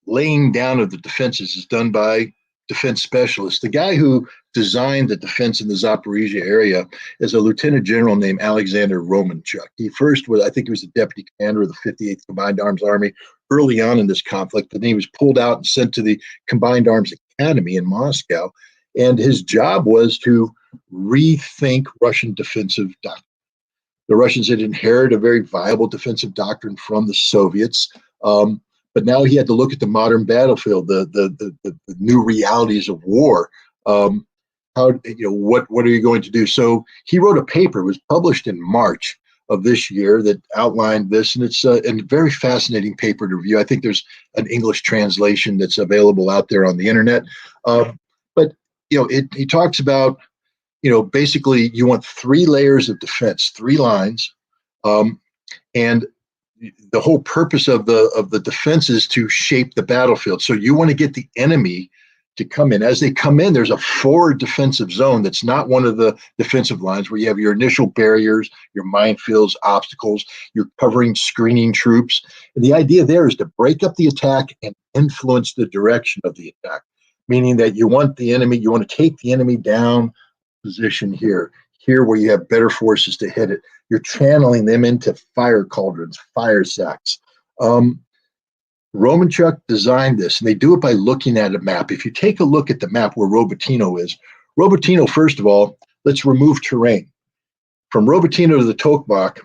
laying down of the defenses is done by defense specialists. The guy who designed the defense in the Zaporizhia area is a lieutenant general named Alexander Romanchuk. He first was, I think he was the deputy commander of the 58th Combined Arms Army early on in this conflict, but then he was pulled out and sent to the Combined Arms Academy in Moscow. And his job was to rethink Russian defensive doctrine. The Russians had inherited a very viable defensive doctrine from the Soviets, but now he had to look at the modern battlefield, the new realities of war. What are you going to do? So he wrote a paper. It was published in March of this year that outlined this, and it's a very fascinating paper to review. I think there's an English translation that's available out there on the internet. But he talks about, basically you want 3 layers of defense, 3 lines, and the whole purpose of the defense is to shape the battlefield. So you want to get the enemy to come in. As they come in, there's a forward defensive zone that's not one of the defensive lines where you have your initial barriers, your minefields, obstacles, you're covering screening troops. And the idea there is to break up the attack and influence the direction of the attack, meaning that you want to take the enemy down position here where you have better forces to hit it. You're channeling them into fire cauldrons, fire sacks. Romanchuk designed this, and they do it by looking at a map. If you take a look at the map where Robotyno is, first of all, let's remove terrain. From Robotyno to the Tokmak,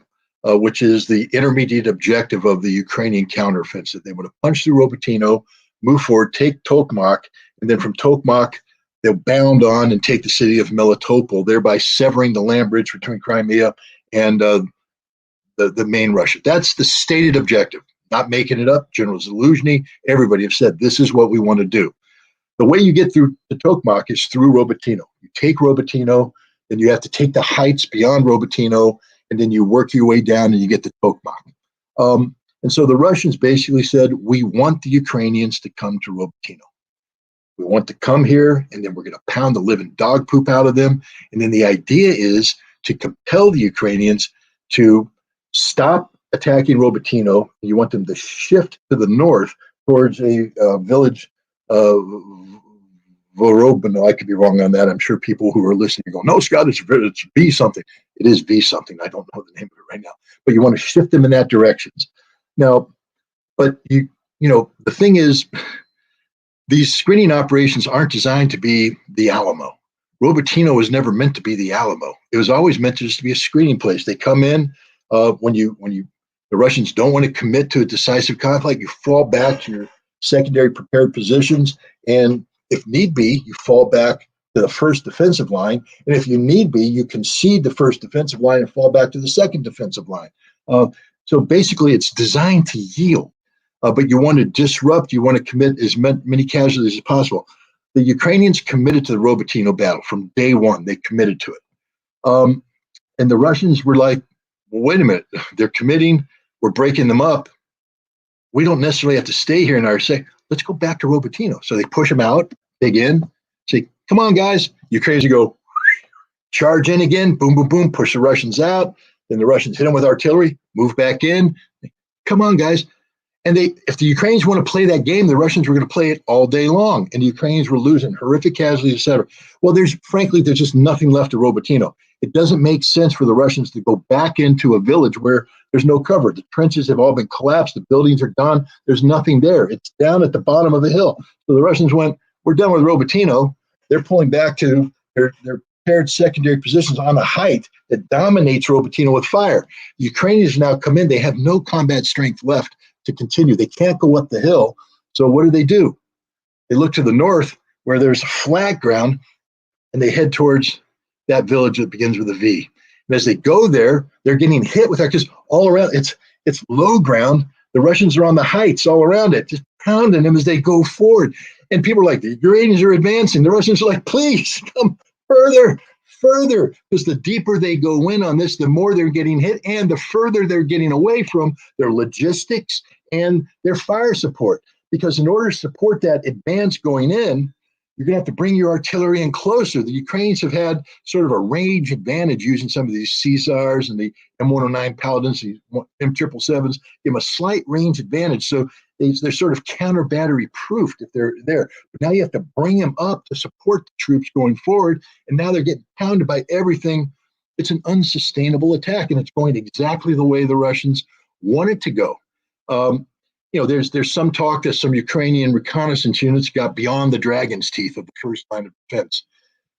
which is the intermediate objective of the Ukrainian counteroffensive. They want to punch through Robotyno, move forward, take Tokmak, and then from Tokmak, they'll bound on and take the city of Melitopol, thereby severing the land bridge between Crimea and the main Russia. That's the stated objective, not making it up. General Zaluzhny, everybody have said, this is what we want to do. The way you get through the Tokmak is through Robotyno. You take Robotyno, then you have to take the heights beyond Robotyno, and then you work your way down and you get to Tokmak. And so the Russians basically said, we want the Ukrainians to come to Robotyno. We want to come here, and then we're going to pound the living dog poop out of them. And then the idea is to compel the Ukrainians to stop attacking Robotyno. You want them to shift to the north towards a village, Vorobino. I could be wrong on that. I'm sure people who are listening go, no, Scott, it's V something. It is V something. I don't know the name of it right now. But you want to shift them in that direction. Now, but the thing is, these screening operations aren't designed to be the Alamo. Robotyno was never meant to be the Alamo. It was always meant to just be a screening place. They come in when the Russians don't want to commit to a decisive conflict. You fall back to your secondary prepared positions, and if need be, you fall back to the first defensive line. And if you need be, you concede the first defensive line and fall back to the second defensive line. So basically, it's designed to yield. But you want to disrupt, you want to commit as many casualties as possible. The Ukrainians committed to the Robotyno battle from day one. They committed to it. And the Russians were like, well, wait a minute, they're committing, we're breaking them up. We don't necessarily have to stay here in our say, let's go back to Robotyno. So they push them out, dig in, say, come on, guys. Ukrainians go, charge in again, boom, boom, boom, push the Russians out. Then the Russians hit them with artillery, move back in. come on, guys. And if the Ukrainians want to play that game, the Russians were going to play it all day long. And the Ukrainians were losing horrific casualties, etc. Well, there's just nothing left of Robotyno. It doesn't make sense for the Russians to go back into a village where there's no cover. The trenches have all been collapsed. The buildings are gone. There's nothing there. It's down at the bottom of the hill. So the Russians went, we're done with Robotyno. They're pulling back to their prepared secondary positions on a height that dominates Robotyno with fire. The Ukrainians now come in. They have no combat strength left to continue. They can't go up the hill. So what do? They look to the north where there's flat ground, and they head towards that village that begins with a V. And as they go there, they're getting hit with that because all around it's low ground. The Russians are on the heights all around it, just pounding them as they go forward. And people are like, the Iranians are advancing. The Russians are like, please come further, because the deeper they go in on this, the more they're getting hit, and the further they're getting away from their logistics and their fire support. Because in order to support that advance going in, you're going to have to bring your artillery in closer. The Ukrainians have had sort of a range advantage using some of these Caesars and the M109 Paladins, the M777s, give them a slight range advantage. So they're sort of counter battery proofed if they're there. But now you have to bring them up to support the troops going forward. And now they're getting pounded by everything. It's an unsustainable attack, and it's going exactly the way the Russians want it to go. There's some talk that some Ukrainian reconnaissance units got beyond the dragon's teeth of the first line of defense.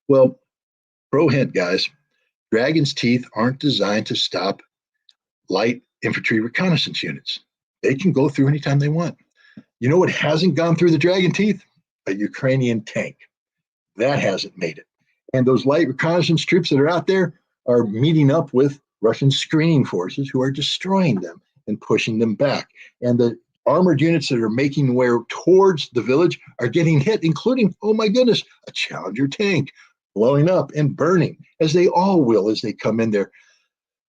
Well, pro hint, guys, dragon's teeth aren't designed to stop light infantry reconnaissance units. They can go through anytime they want. You know what hasn't gone through the dragon teeth? A Ukrainian tank. That hasn't made it. And those light reconnaissance troops that are out there are meeting up with Russian screening forces who are destroying them and pushing them back. And the armored units that are making their way towards the village are getting hit, including, oh my goodness, a Challenger tank blowing up and burning, as they all will as they come in there.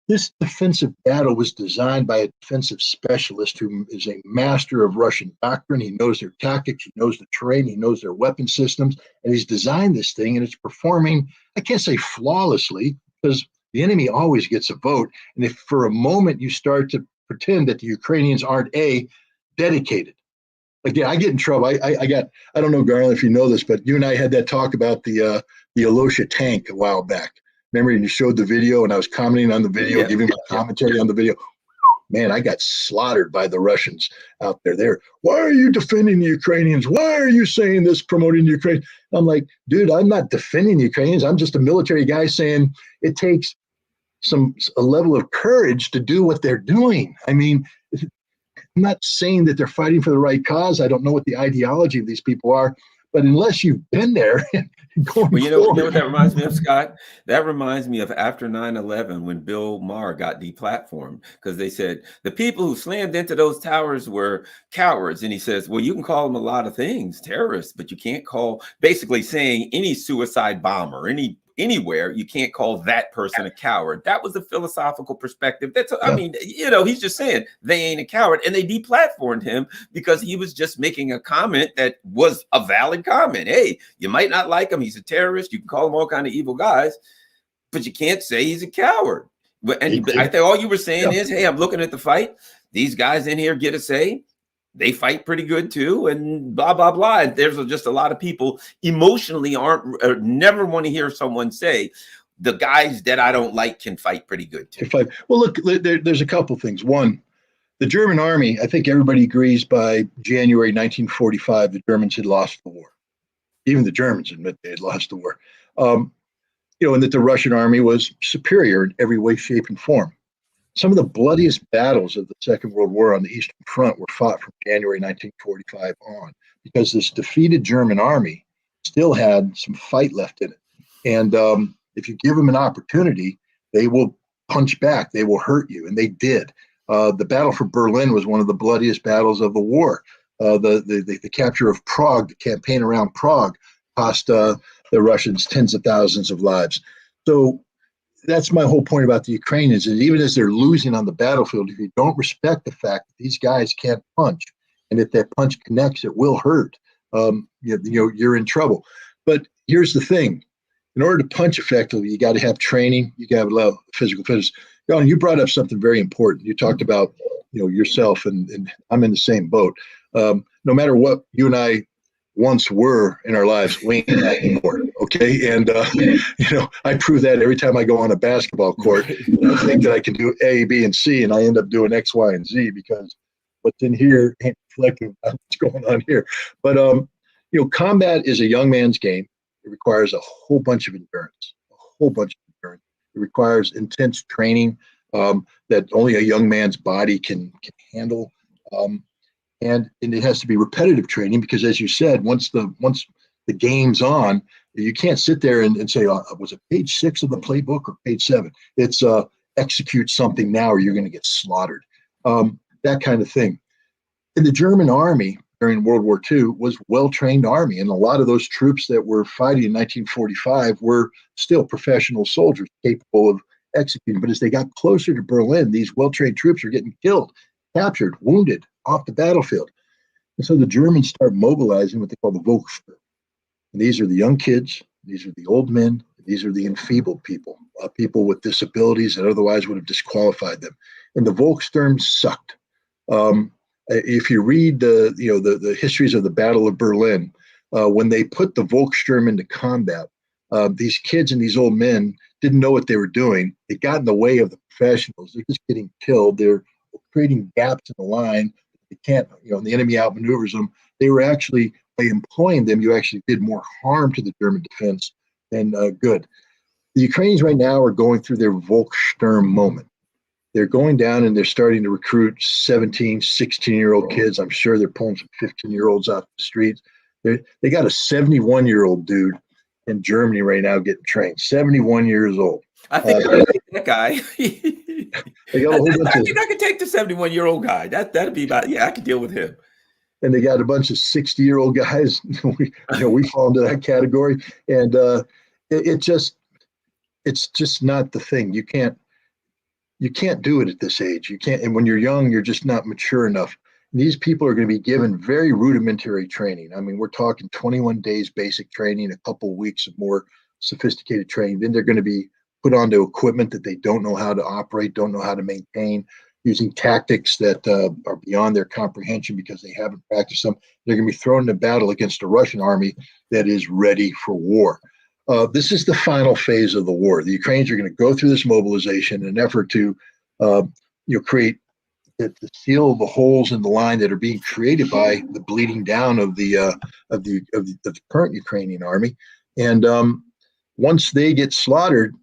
This defensive battle was designed by a defensive specialist who is a master of Russian doctrine. He knows their tactics, he knows the terrain, he knows their weapon systems, and he's designed this thing, and it's performing, I can't say flawlessly, because the enemy always gets a vote. And if for a moment you start to pretend that the Ukrainians aren't dedicated, like, yeah, I get in trouble. I don't know, Garland, if you know this, but you and I had that talk about the Alosha tank a while back. Remember, you showed the video, and I was commenting on the video, giving my commentary on the video. Man, I got slaughtered by the Russians out there. Why are you defending the Ukrainians? Why are you saying this, promoting Ukraine? I'm like, dude, I'm not defending the Ukrainians. I'm just a military guy saying it takes a level of courage to do what they're doing. I mean, I'm not saying that they're fighting for the right cause. I don't know what the ideology of these people are, but unless you've been there, well, you know what that reminds me of, Scott? That reminds me of after 9/11 when Bill Maher got deplatformed, because they said the people who slammed into those towers were cowards. And he says, well, you can call them a lot of things, terrorists, but you can't call, basically saying any suicide bomber, anywhere, you can't call that person a coward. That was the philosophical perspective. I mean, he's just saying they ain't a coward, and they deplatformed him because he was just making a comment that was a valid comment. Hey, you might not like him. He's a terrorist. You can call him all kind of evil guys, but you can't say he's a coward. And I think all you were saying is, hey, I'm looking at the fight. These guys in here get a say. They fight pretty good too, and blah, blah, blah. And there's just a lot of people emotionally never want to hear someone say, the guys that I don't like can fight pretty good too. Well, look, there's a couple things. One, the German army, I think everybody agrees by January 1945, the Germans had lost the war. Even the Germans admit they had lost the war. And that the Russian army was superior in every way, shape, and form. Some of the bloodiest battles of the Second World War on the Eastern Front were fought from January 1945 on, because this defeated German army still had some fight left in it. And if you give them an opportunity, they will punch back. They will hurt you, and they did. The battle for Berlin was one of the bloodiest battles of the war. The capture of Prague, the campaign around Prague, cost the Russians tens of thousands of lives. So that's my whole point about the Ukrainians, is even as they're losing on the battlefield, if you don't respect the fact that these guys can't punch, and if that punch connects, it will hurt, you're in trouble. But here's the thing. In order to punch effectively, you got to have training. You got to have a lot of physical fitness. You brought up something very important. You talked about yourself, and I'm in the same boat. No matter what you and I once were in our lives, we ain't that anymore. Okay. And, I prove that every time I go on a basketball court. I think that I can do A, B, and C, and I end up doing X, Y, and Z because what's in here ain't reflective of what's going on here. But, combat is a young man's game. It requires a whole bunch of endurance, It requires intense training that only a young man's body can handle. And it has to be repetitive training because, as you said, once the game's on, you can't sit there and say, was it page 6 of the playbook or page 7? It's execute something now or you're going to get slaughtered. That kind of thing. And the German army during World War II was well-trained army, and a lot of those troops that were fighting in 1945 were still professional soldiers capable of executing. But as they got closer to Berlin, these well-trained troops were getting killed, captured, wounded off the battlefield. And so the Germans start mobilizing what they call the Volkssturm. And these are the young kids, these are the old men, these are the enfeebled people, people with disabilities that otherwise would have disqualified them. And the Volkssturm sucked. If you read the histories of the Battle of Berlin, when they put the Volkssturm into combat, these kids and these old men didn't know what they were doing. It got in the way of the professionals. They're just getting killed. They're creating gaps in the line. They can't, the enemy outmaneuvers them. They were actually, by employing them, you actually did more harm to the German defense than good. The Ukrainians right now are going through their Volkssturm moment. They're going down and they're starting to recruit 17, 16-year-old kids. I'm sure they're pulling some 15-year-olds off the streets. They got a 71-year-old dude in Germany right now getting trained, 71 years old. I think I can take that guy. I think I can take the 71-year-old guy. That'd be about, I could deal with him. And they got a bunch of 60-year-old guys. We fall into that category. And it's just not the thing. You can't do it at this age. You can't. And when you're young, you're just not mature enough. These people are going to be given very rudimentary training. I mean, we're talking 21 days basic training, a couple of weeks of more sophisticated training. Then they're going to be put onto equipment that they don't know how to operate, don't know how to maintain, using tactics that are beyond their comprehension because they haven't practiced them. They're going to be thrown into battle against a Russian army that is ready for war. This is the final phase of the war. The Ukrainians are going to go through this mobilization in an effort to, create to seal the holes in the line that are being created by the bleeding down of the current Ukrainian army. And once they get slaughtered,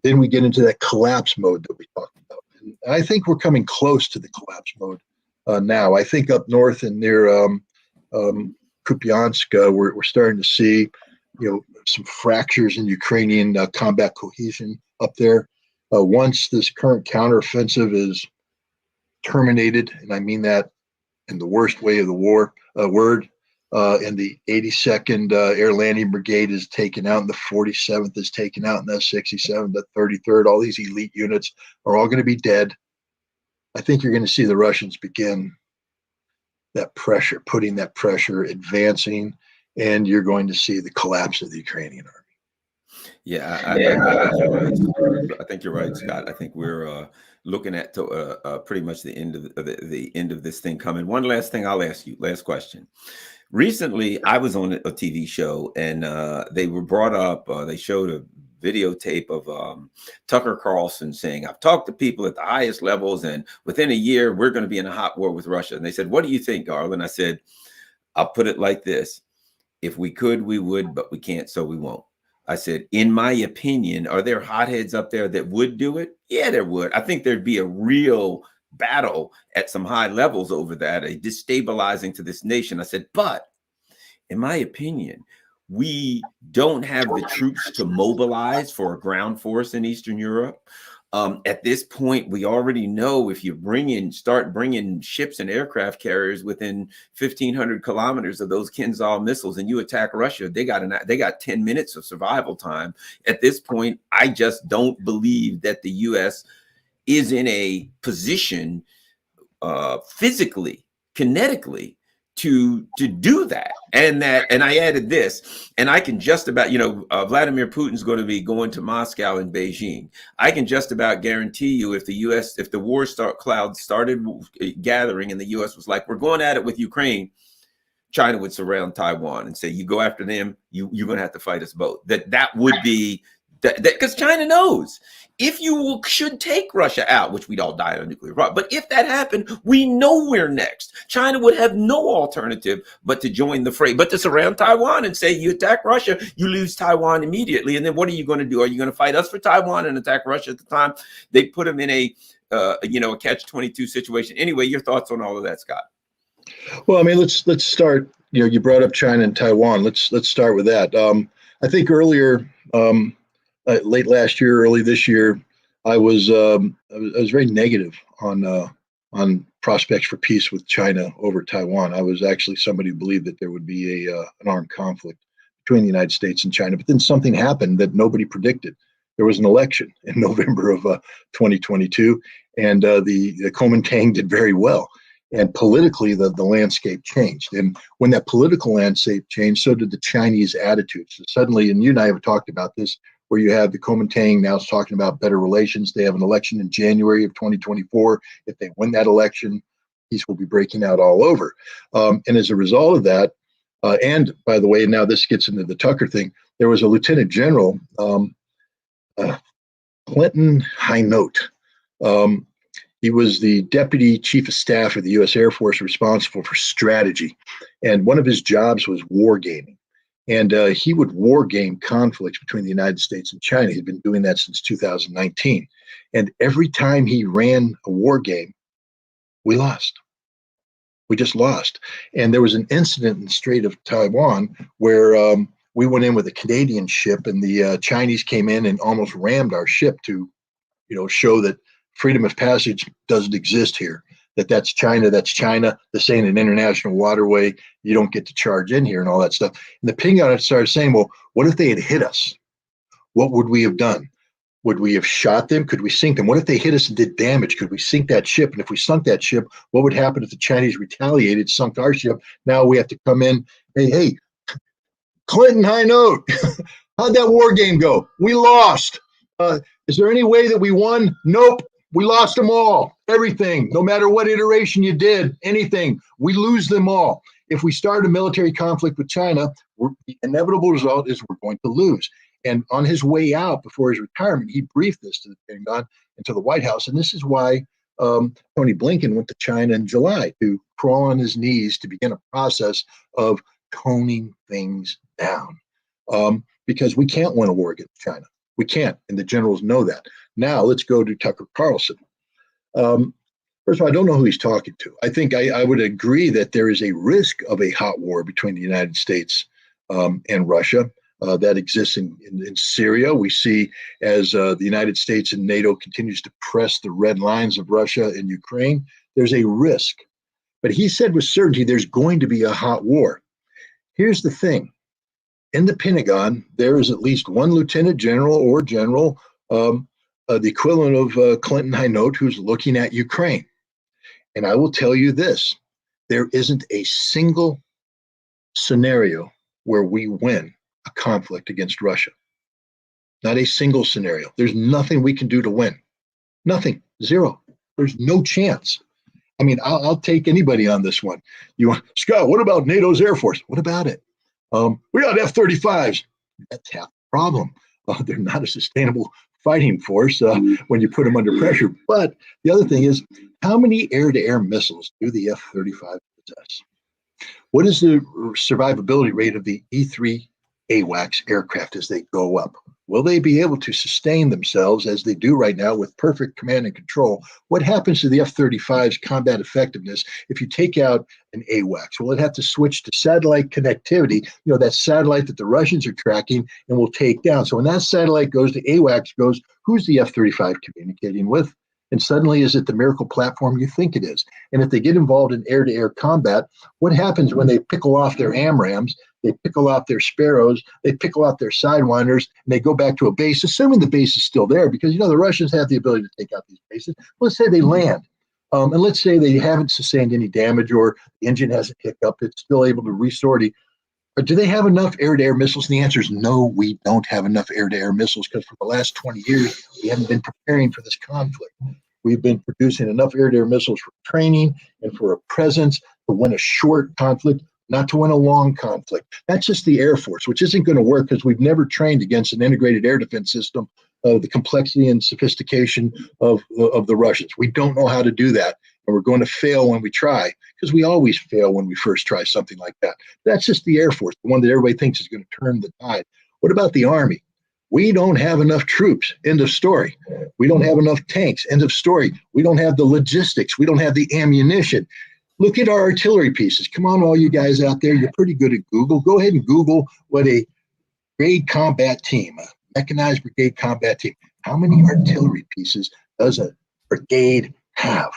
then we get into that collapse mode that we talked about. And I think we're coming close to the collapse mode now. I think up north and near Kupiansk, we're starting to see, some fractures in Ukrainian combat cohesion up there. Once this current counteroffensive is terminated, and I mean that in the worst way of the word, and the 82nd Air Landing Brigade is taken out, and the 47th is taken out, and the 67th, the 33rd, all these elite units are all going to be dead. I think you're going to see the Russians begin that pressure, putting that pressure, advancing, and you're going to see the collapse of the Ukrainian army. Yeah, I think you're right, Scott. I think we're looking at pretty much the end of the end of this thing coming. One last thing I'll ask you, last question. Recently, I was on a TV show, and they were brought up. They showed a videotape of Tucker Carlson saying, "I've talked to people at the highest levels, and within a year, we're going to be in a hot war with Russia." And they said, "What do you think, Garland?" I said, "I'll put it like this: if we could, we would, but we can't, so we won't." I said, in my opinion, are there hotheads up there that would do it? Yeah, there would. I think there'd be a real battle at some high levels over that, a destabilizing to this nation. I said, but in my opinion, we don't have the troops to mobilize for a ground force in Eastern Europe. At this point, we already know if you start bringing ships and aircraft carriers within 1,500 kilometers of those Kinzhal missiles, and you attack Russia, they got 10 minutes of survival time. At this point, I just don't believe that the U.S. is in a position physically, kinetically, to do that. And I added this, and I can just about, Vladimir Putin's going to be going to Moscow and Beijing. I can just about guarantee you, if the war cloud started gathering and the US was like, we're going at it with Ukraine, China would surround Taiwan and say, you go after them, you're going to have to fight us both. That would be that, because China knows if you should take Russia out, which we'd all die on a nuclear bomb, but if that happened, we know we're next. China would have no alternative but to join the fray, but to surround Taiwan and say, you attack Russia, you lose Taiwan immediately. And then what are you going to do? Are you going to fight us for Taiwan and attack Russia at the time? They put them in a catch-22 situation. Anyway, your thoughts on all of that, Scott? Well, I mean, let's start. You brought up China and Taiwan. Let's start with that. I think earlier, late last year, early this year, I was very negative on prospects for peace with China over Taiwan. I was actually somebody who believed that there would be an armed conflict between the United States and China. But then something happened that nobody predicted. There was an election in November of 2022, and the Kuomintang did very well. And politically, the landscape changed. And when that political landscape changed, so did the Chinese attitudes. So suddenly, and you and I have talked about this, where you have the Kuomintang now talking about better relations. They have an election in January of 2024. If they win that election, peace will be breaking out all over. And as a result of that, and by the way, now this gets into the Tucker thing, there was a Lieutenant General, Clinton Hainout. He was the Deputy Chief of Staff of the U.S. Air Force responsible for strategy. And one of his jobs was wargaming. And he would wargame conflicts between the United States and China. He'd been doing that since 2019. And every time he ran a war game, we lost. We just lost. And there was an incident in the Strait of Taiwan where we went in with a Canadian ship, and the Chinese came in and almost rammed our ship to, show that freedom of passage doesn't exist here, that's China. This ain't an international waterway. You don't get to charge in here and all that stuff. And the ping on it started saying, well, what if they had hit us? What would we have done? Would we have shot them? Could we sink them? What if they hit us and did damage? Could we sink that ship? And if we sunk that ship, what would happen if the Chinese retaliated, sunk our ship? Now we have to come in. Hey, Clinton Hainout, how'd that war game go? We lost. Is there any way that we won? Nope. We lost them all, everything, no matter what iteration you did, anything, we lose them all. If we start a military conflict with China, the inevitable result is we're going to lose. And on his way out before his retirement, he briefed this to the Pentagon and to the White House. And this is why Tony Blinken went to China in July, to crawl on his knees to begin a process of toning things down. Because we can't win a war against China. We can't, and the generals know that. Now let's go to Tucker Carlson. First of all, I don't know who he's talking to. I think I would agree that there is a risk of a hot war between the United States and Russia that exists in Syria. We see as the United States and NATO continues to press the red lines of Russia and Ukraine, there's a risk. But he said with certainty there's going to be a hot war. Here's the thing. In the Pentagon, there is at least one lieutenant general or general, the equivalent of Clinton Hainout, who's looking at Ukraine. And I will tell you this, there isn't a single scenario where we win a conflict against Russia. Not a single scenario. There's nothing we can do to win. Nothing. Zero. There's no chance. I mean, I'll take anybody on this one. Scott, what about NATO's Air Force? What about it? We got F-35s. That's half the problem. They're not a sustainable fighting force when you put them under pressure. But the other thing is, how many air-to-air missiles do the F-35 possess? What is the survivability rate of the E-3 AWACS aircraft as they go up? Will they be able to sustain themselves as they do right now with perfect command and control? What happens to the F-35's combat effectiveness if you take out an AWACS? Will it have to switch to satellite connectivity, that satellite that the Russians are tracking and will take down? So when that satellite goes, the AWACS goes, who's the F-35 communicating with? And suddenly, is it the miracle platform you think it is? And if they get involved in air-to-air combat, what happens when they pickle off their AMRAAMs, they pickle off their Sparrows, they pickle off their Sidewinders, and they go back to a base, assuming the base is still there, because, the Russians have the ability to take out these bases. Let's say they land. And let's say they haven't sustained any damage or the engine hasn't hiccuped, it's still able to resortie. But do they have enough air-to-air missiles? And the answer is no, we don't have enough air-to-air missiles because for the last 20 years, we haven't been preparing for this conflict. We've been producing enough air-to-air missiles for training and for a presence to win a short conflict, not to win a long conflict. That's just the Air Force, which isn't going to work because we've never trained against an integrated air defense system of the complexity and sophistication of the Russians. We don't know how to do that, and we're going to fail when we try, because we always fail when we first try something like that. That's just the Air Force, the one that everybody thinks is going to turn the tide. What about the Army? We don't have enough troops, end of story. We don't have enough tanks, end of story. We don't have the logistics. We don't have the ammunition. Look at our artillery pieces. Come on, all you guys out there, you're pretty good at Google. Go ahead and Google what a brigade combat team, a mechanized brigade combat team, how many artillery pieces does a brigade have?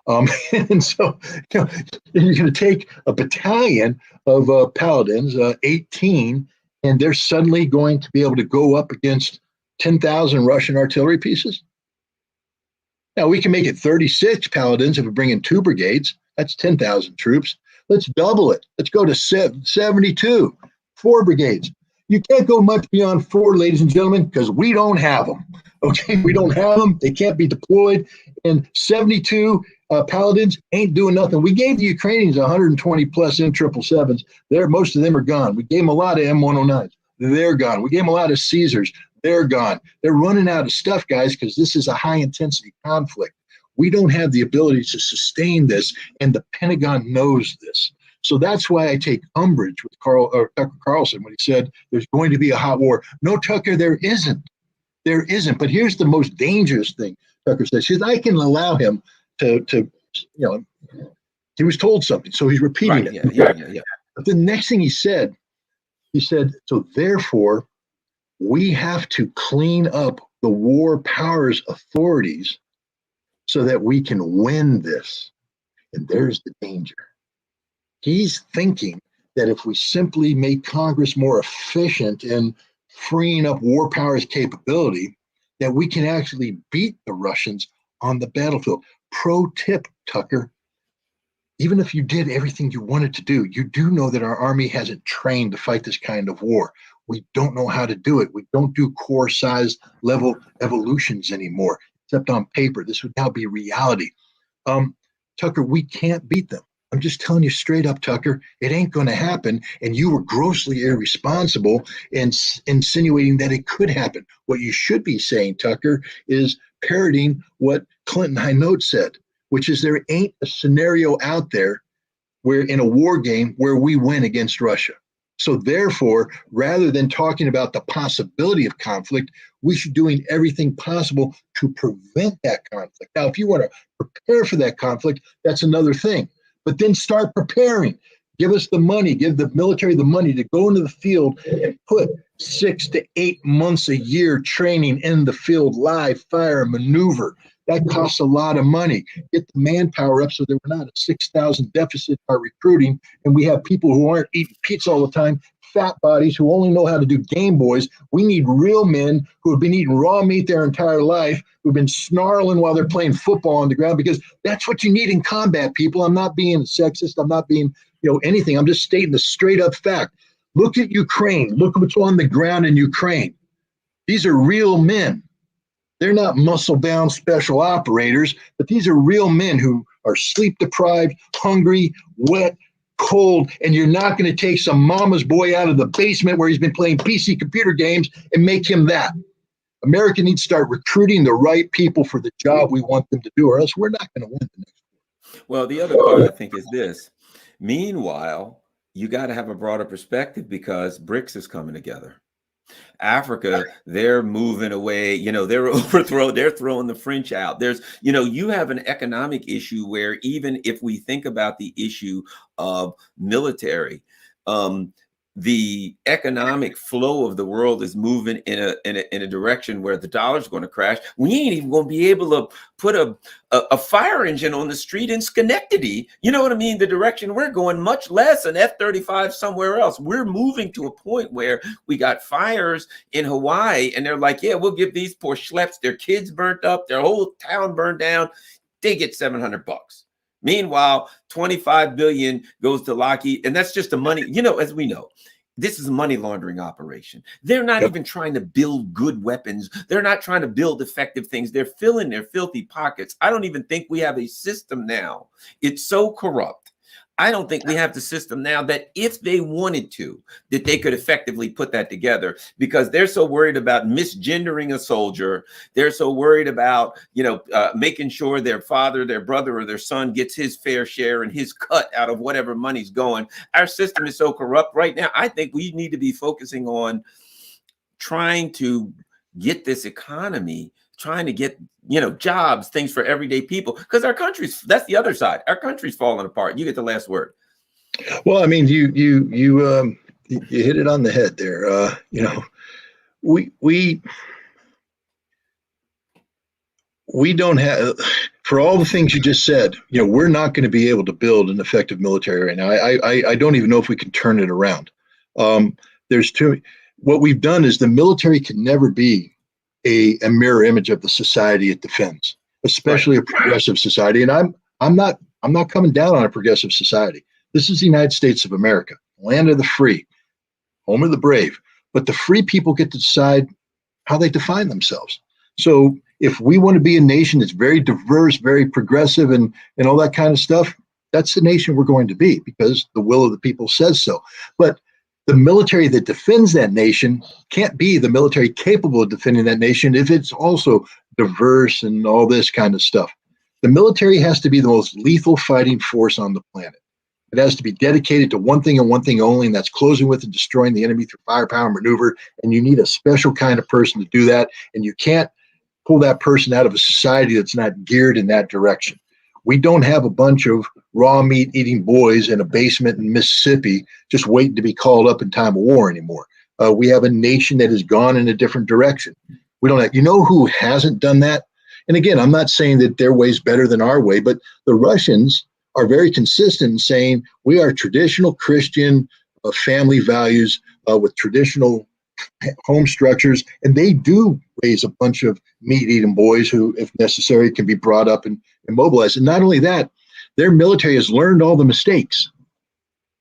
And so, you're going to take a battalion of paladins, 18, and they're suddenly going to be able to go up against 10,000 Russian artillery pieces? Now, we can make it 36 paladins if we bring in 2 brigades. That's 10,000 troops. Let's double it. Let's go to 72, 4 brigades. You can't go much beyond 4, ladies and gentlemen, because we don't have them. Okay, we don't have them. They can't be deployed. And 72 paladins ain't doing nothing. We gave the Ukrainians 120 plus M777s. Most of them are gone. We gave them a lot of M109s. They're gone. We gave them a lot of Caesars. They're gone. They're running out of stuff, guys, because this is a high-intensity conflict. We don't have the ability to sustain this, and the Pentagon knows this. So that's why I take umbrage with Tucker Carlson when he said there's going to be a hot war. No, Tucker, there isn't. There isn't. But here's the most dangerous thing Tucker says. He says, I can allow him to he was told something, so he's repeating it. Yeah. But the next thing he said, so therefore, we have to clean up the war powers authorities so that we can win this. And there's the danger. He's thinking that if we simply make Congress more efficient in freeing up war powers capability, that we can actually beat the Russians on the battlefield. Pro tip, Tucker, even if you did everything you wanted to do, you do know that our army hasn't trained to fight this kind of war. We don't know how to do it. We don't do core size level evolutions anymore, except on paper. This would now be reality. Tucker, we can't beat them. I'm just telling you straight up, Tucker, it ain't going to happen. And you were grossly irresponsible in insinuating that it could happen. What you should be saying, Tucker, is parroting what Clinton High Note said, which is there ain't a scenario out there where in a war game where we win against Russia. So therefore, rather than talking about the possibility of conflict, we should be doing everything possible to prevent that conflict. Now, if you want to prepare for that conflict, that's another thing. But then start preparing. Give us the money, give the military the money to go into the field and put 6 to 8 months a year training in the field, live fire, maneuver. That costs a lot of money. Get the manpower up so that we're not a 6,000 deficit in our recruiting, and we have people who aren't eating pizza all the time, fat bodies who only know how to do Game Boys. We need real men who have been eating raw meat their entire life, who've been snarling while they're playing football on the ground, because that's what you need in combat, people. I'm not being sexist. I'm not being anything. I'm just stating the straight up fact. Look at Ukraine. Look what's on the ground in Ukraine. These are real men. They're not muscle-bound special operators, but these are real men who are sleep-deprived, hungry, wet, cold, and you're not going to take some mama's boy out of the basement where he's been playing PC computer games and make him that. America needs to start recruiting the right people for the job we want them to do, or else we're not going to win the next war. Well, the other part, I think, is this. Meanwhile, you got to have a broader perspective because BRICS is coming together. Africa, they're moving away, they're they're throwing the French out. There's, you have an economic issue where even if we think about the issue of military, the economic flow of the world is moving in a direction where the dollar's going to crash, we ain't even going to be able to put a fire engine on the street in Schenectady. You know what I mean? The direction we're going, much less an F-35 somewhere else. We're moving to a point where we got fires in Hawaii, and they're like, yeah, we'll give these poor schleps, their kids burnt up, their whole town burned down. They get $700. Meanwhile, 25 billion goes to Lockheed, and that's just the money. You know, as we know, this is a money laundering operation. They're not even trying to build good weapons. They're not trying to build effective things. They're filling their filthy pockets. I don't even think we have a system now. It's so corrupt. I don't think we have the system now that if they wanted to, that they could effectively put that together, because they're so worried about misgendering a soldier. They're so worried about, making sure their father, their brother, or their son gets his fair share and his cut out of whatever money's going. Our system is so corrupt right now. I think we need to be focusing on trying to get this economy, trying to get, jobs, things for everyday people, because our country's, that's the other side. Our country's falling apart. You get the last word. Well, I mean, you hit it on the head there. We don't have, for all the things you just said, we're not going to be able to build an effective military right now. I don't even know if we can turn it around. What we've done is the military can never be a mirror image of the society it defends, especially a progressive society. And I'm not coming down on a progressive society. This is the United States of America, land of the free, home of the brave. But the free people get to decide how they define themselves. So if we want to be a nation that's very diverse, very progressive, and all that kind of stuff, that's the nation we're going to be, because the will of the people says so. But the military that defends that nation can't be the military capable of defending that nation if it's also diverse and all this kind of stuff. The military has to be the most lethal fighting force on the planet. It has to be dedicated to one thing and one thing only, and that's closing with and destroying the enemy through firepower and maneuver. And you need a special kind of person to do that. And you can't pull that person out of a society that's not geared in that direction. We don't have a bunch of raw meat eating boys in a basement in Mississippi just waiting to be called up in time of war anymore. We have a nation that has gone in a different direction. We don't have, who hasn't done that? And again, I'm not saying that their way is better than our way, but the Russians are very consistent in saying we are traditional Christian family values with traditional home structures, and they do raise a bunch of meat-eating boys who, if necessary, can be brought up and mobilized. And not only that, their military has learned all the mistakes.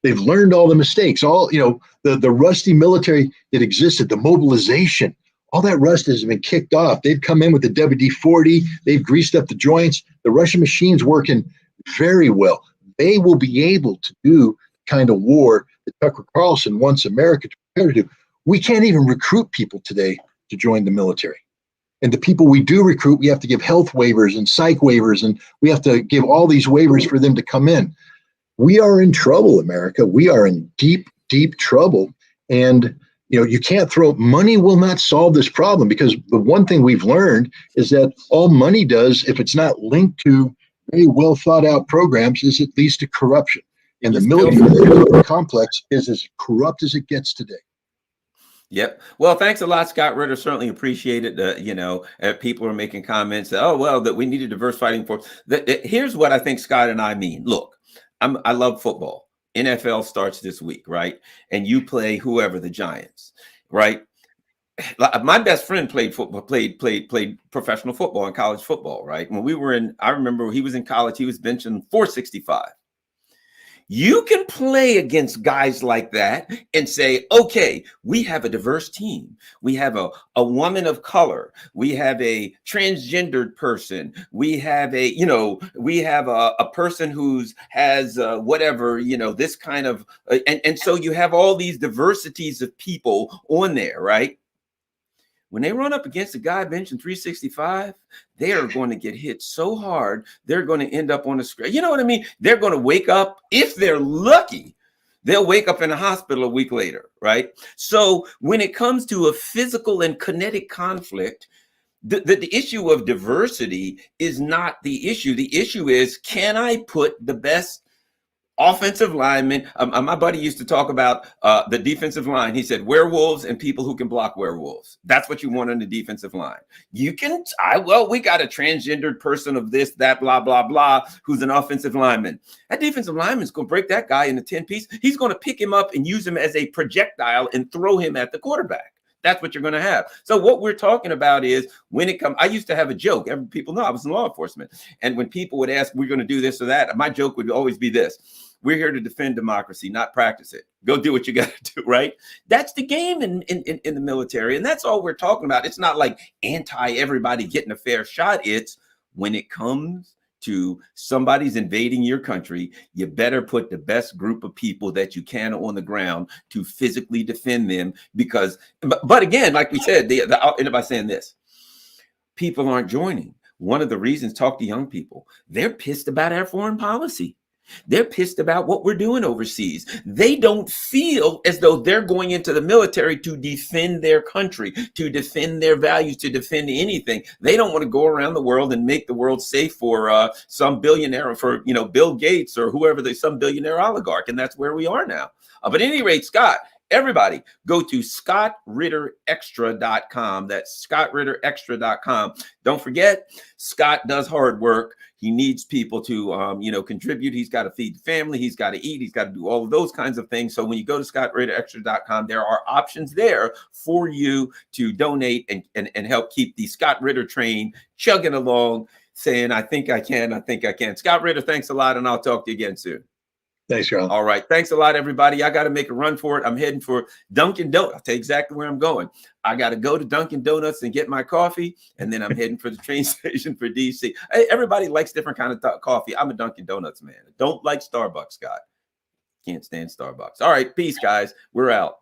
They've learned all the mistakes. All the rusty military that existed, the mobilization, all that rust has been kicked off. They've come in with the WD-40. They've greased up the joints. The Russian machine's working very well. They will be able to do the kind of war that Tucker Carlson wants America to prepare to do. We can't even recruit people today to join the military. And the people we do recruit, we have to give health waivers and psych waivers, and we have to give all these waivers for them to come in. We are in trouble, America. We are in deep, deep trouble. And, you can't money will not solve this problem, because the one thing we've learned is that all money does, if it's not linked to very well thought out programs, is it leads to corruption. And the military complex is as corrupt as it gets today. Yep. Well, thanks a lot, Scott Ritter. Certainly appreciate it. People are making comments that, that we need a diverse fighting force. Here's what I think Scott and I mean. Look, I love football. NFL starts this week, right? And you play whoever, the Giants, right? My best friend played football, played professional football and college football, right? When we were I remember he was in college, he was benching 465. You can play against guys like that and say, okay, we have a diverse team. We have a woman of color. We have a transgendered person. We have a person who's has whatever, this kind of, and so you have all these diversities of people on there, right? When they run up against a guy benching 365, they are going to get hit so hard, they're going to end up on the screen. You know what I mean? They're going to wake up, if they're lucky, they'll wake up in a hospital a week later, right? So when it comes to a physical and kinetic conflict, the issue of diversity is not the issue. The issue is, can I put the best offensive linemen. My buddy used to talk about the defensive line. He said werewolves and people who can block werewolves. That's what you want on the defensive line. You can, we got a transgendered person of this, that, blah, blah, blah, who's an offensive lineman. That defensive lineman's going to break that guy into 10 pieces. He's going to pick him up and use him as a projectile and throw him at the quarterback. That's what you're going to have. So what we're talking about is when it comes, I used to have a joke. People know I was in law enforcement. And when people would ask, we're going to do this or that, my joke would always be this: we're here to defend democracy, not practice it. Go do what you got to do, right? That's the game in the military. And that's all we're talking about. It's not like everybody getting a fair shot. It's when it comes to somebody's invading your country, you better put the best group of people that you can on the ground to physically defend them. Because, but again, like we said, I'll end by saying this: people aren't joining. One of the reasons, talk to young people, they're pissed about our foreign policy. They're pissed about what we're doing overseas. They don't feel as though they're going into the military to defend their country, to defend their values, to defend anything. They don't want to go around the world and make the world safe for some billionaire, for Bill Gates or whoever, some billionaire oligarch. And that's where we are now. But at any rate, Scott, everybody go to ScottRitterExtra.com. That's ScottRitterExtra.com. Don't forget, Scott does hard work. He needs people to, contribute. He's got to feed the family. He's got to eat. He's got to do all of those kinds of things. So when you go to ScottRitterExtra.com, there are options there for you to donate and help keep the Scott Ritter train chugging along, saying, I think I can. I think I can. Scott Ritter, thanks a lot. And I'll talk to you again soon. Thanks, Garland. All right. Thanks a lot, everybody. I got to make a run for it. I'm heading for Dunkin' Donuts. I'll tell you exactly where I'm going. I got to go to Dunkin' Donuts and get my coffee, and then I'm heading for the train station for DC. Hey, everybody likes different kind of coffee. I'm a Dunkin' Donuts man. I don't like Starbucks, Scott. Can't stand Starbucks. All right. Peace, guys. We're out.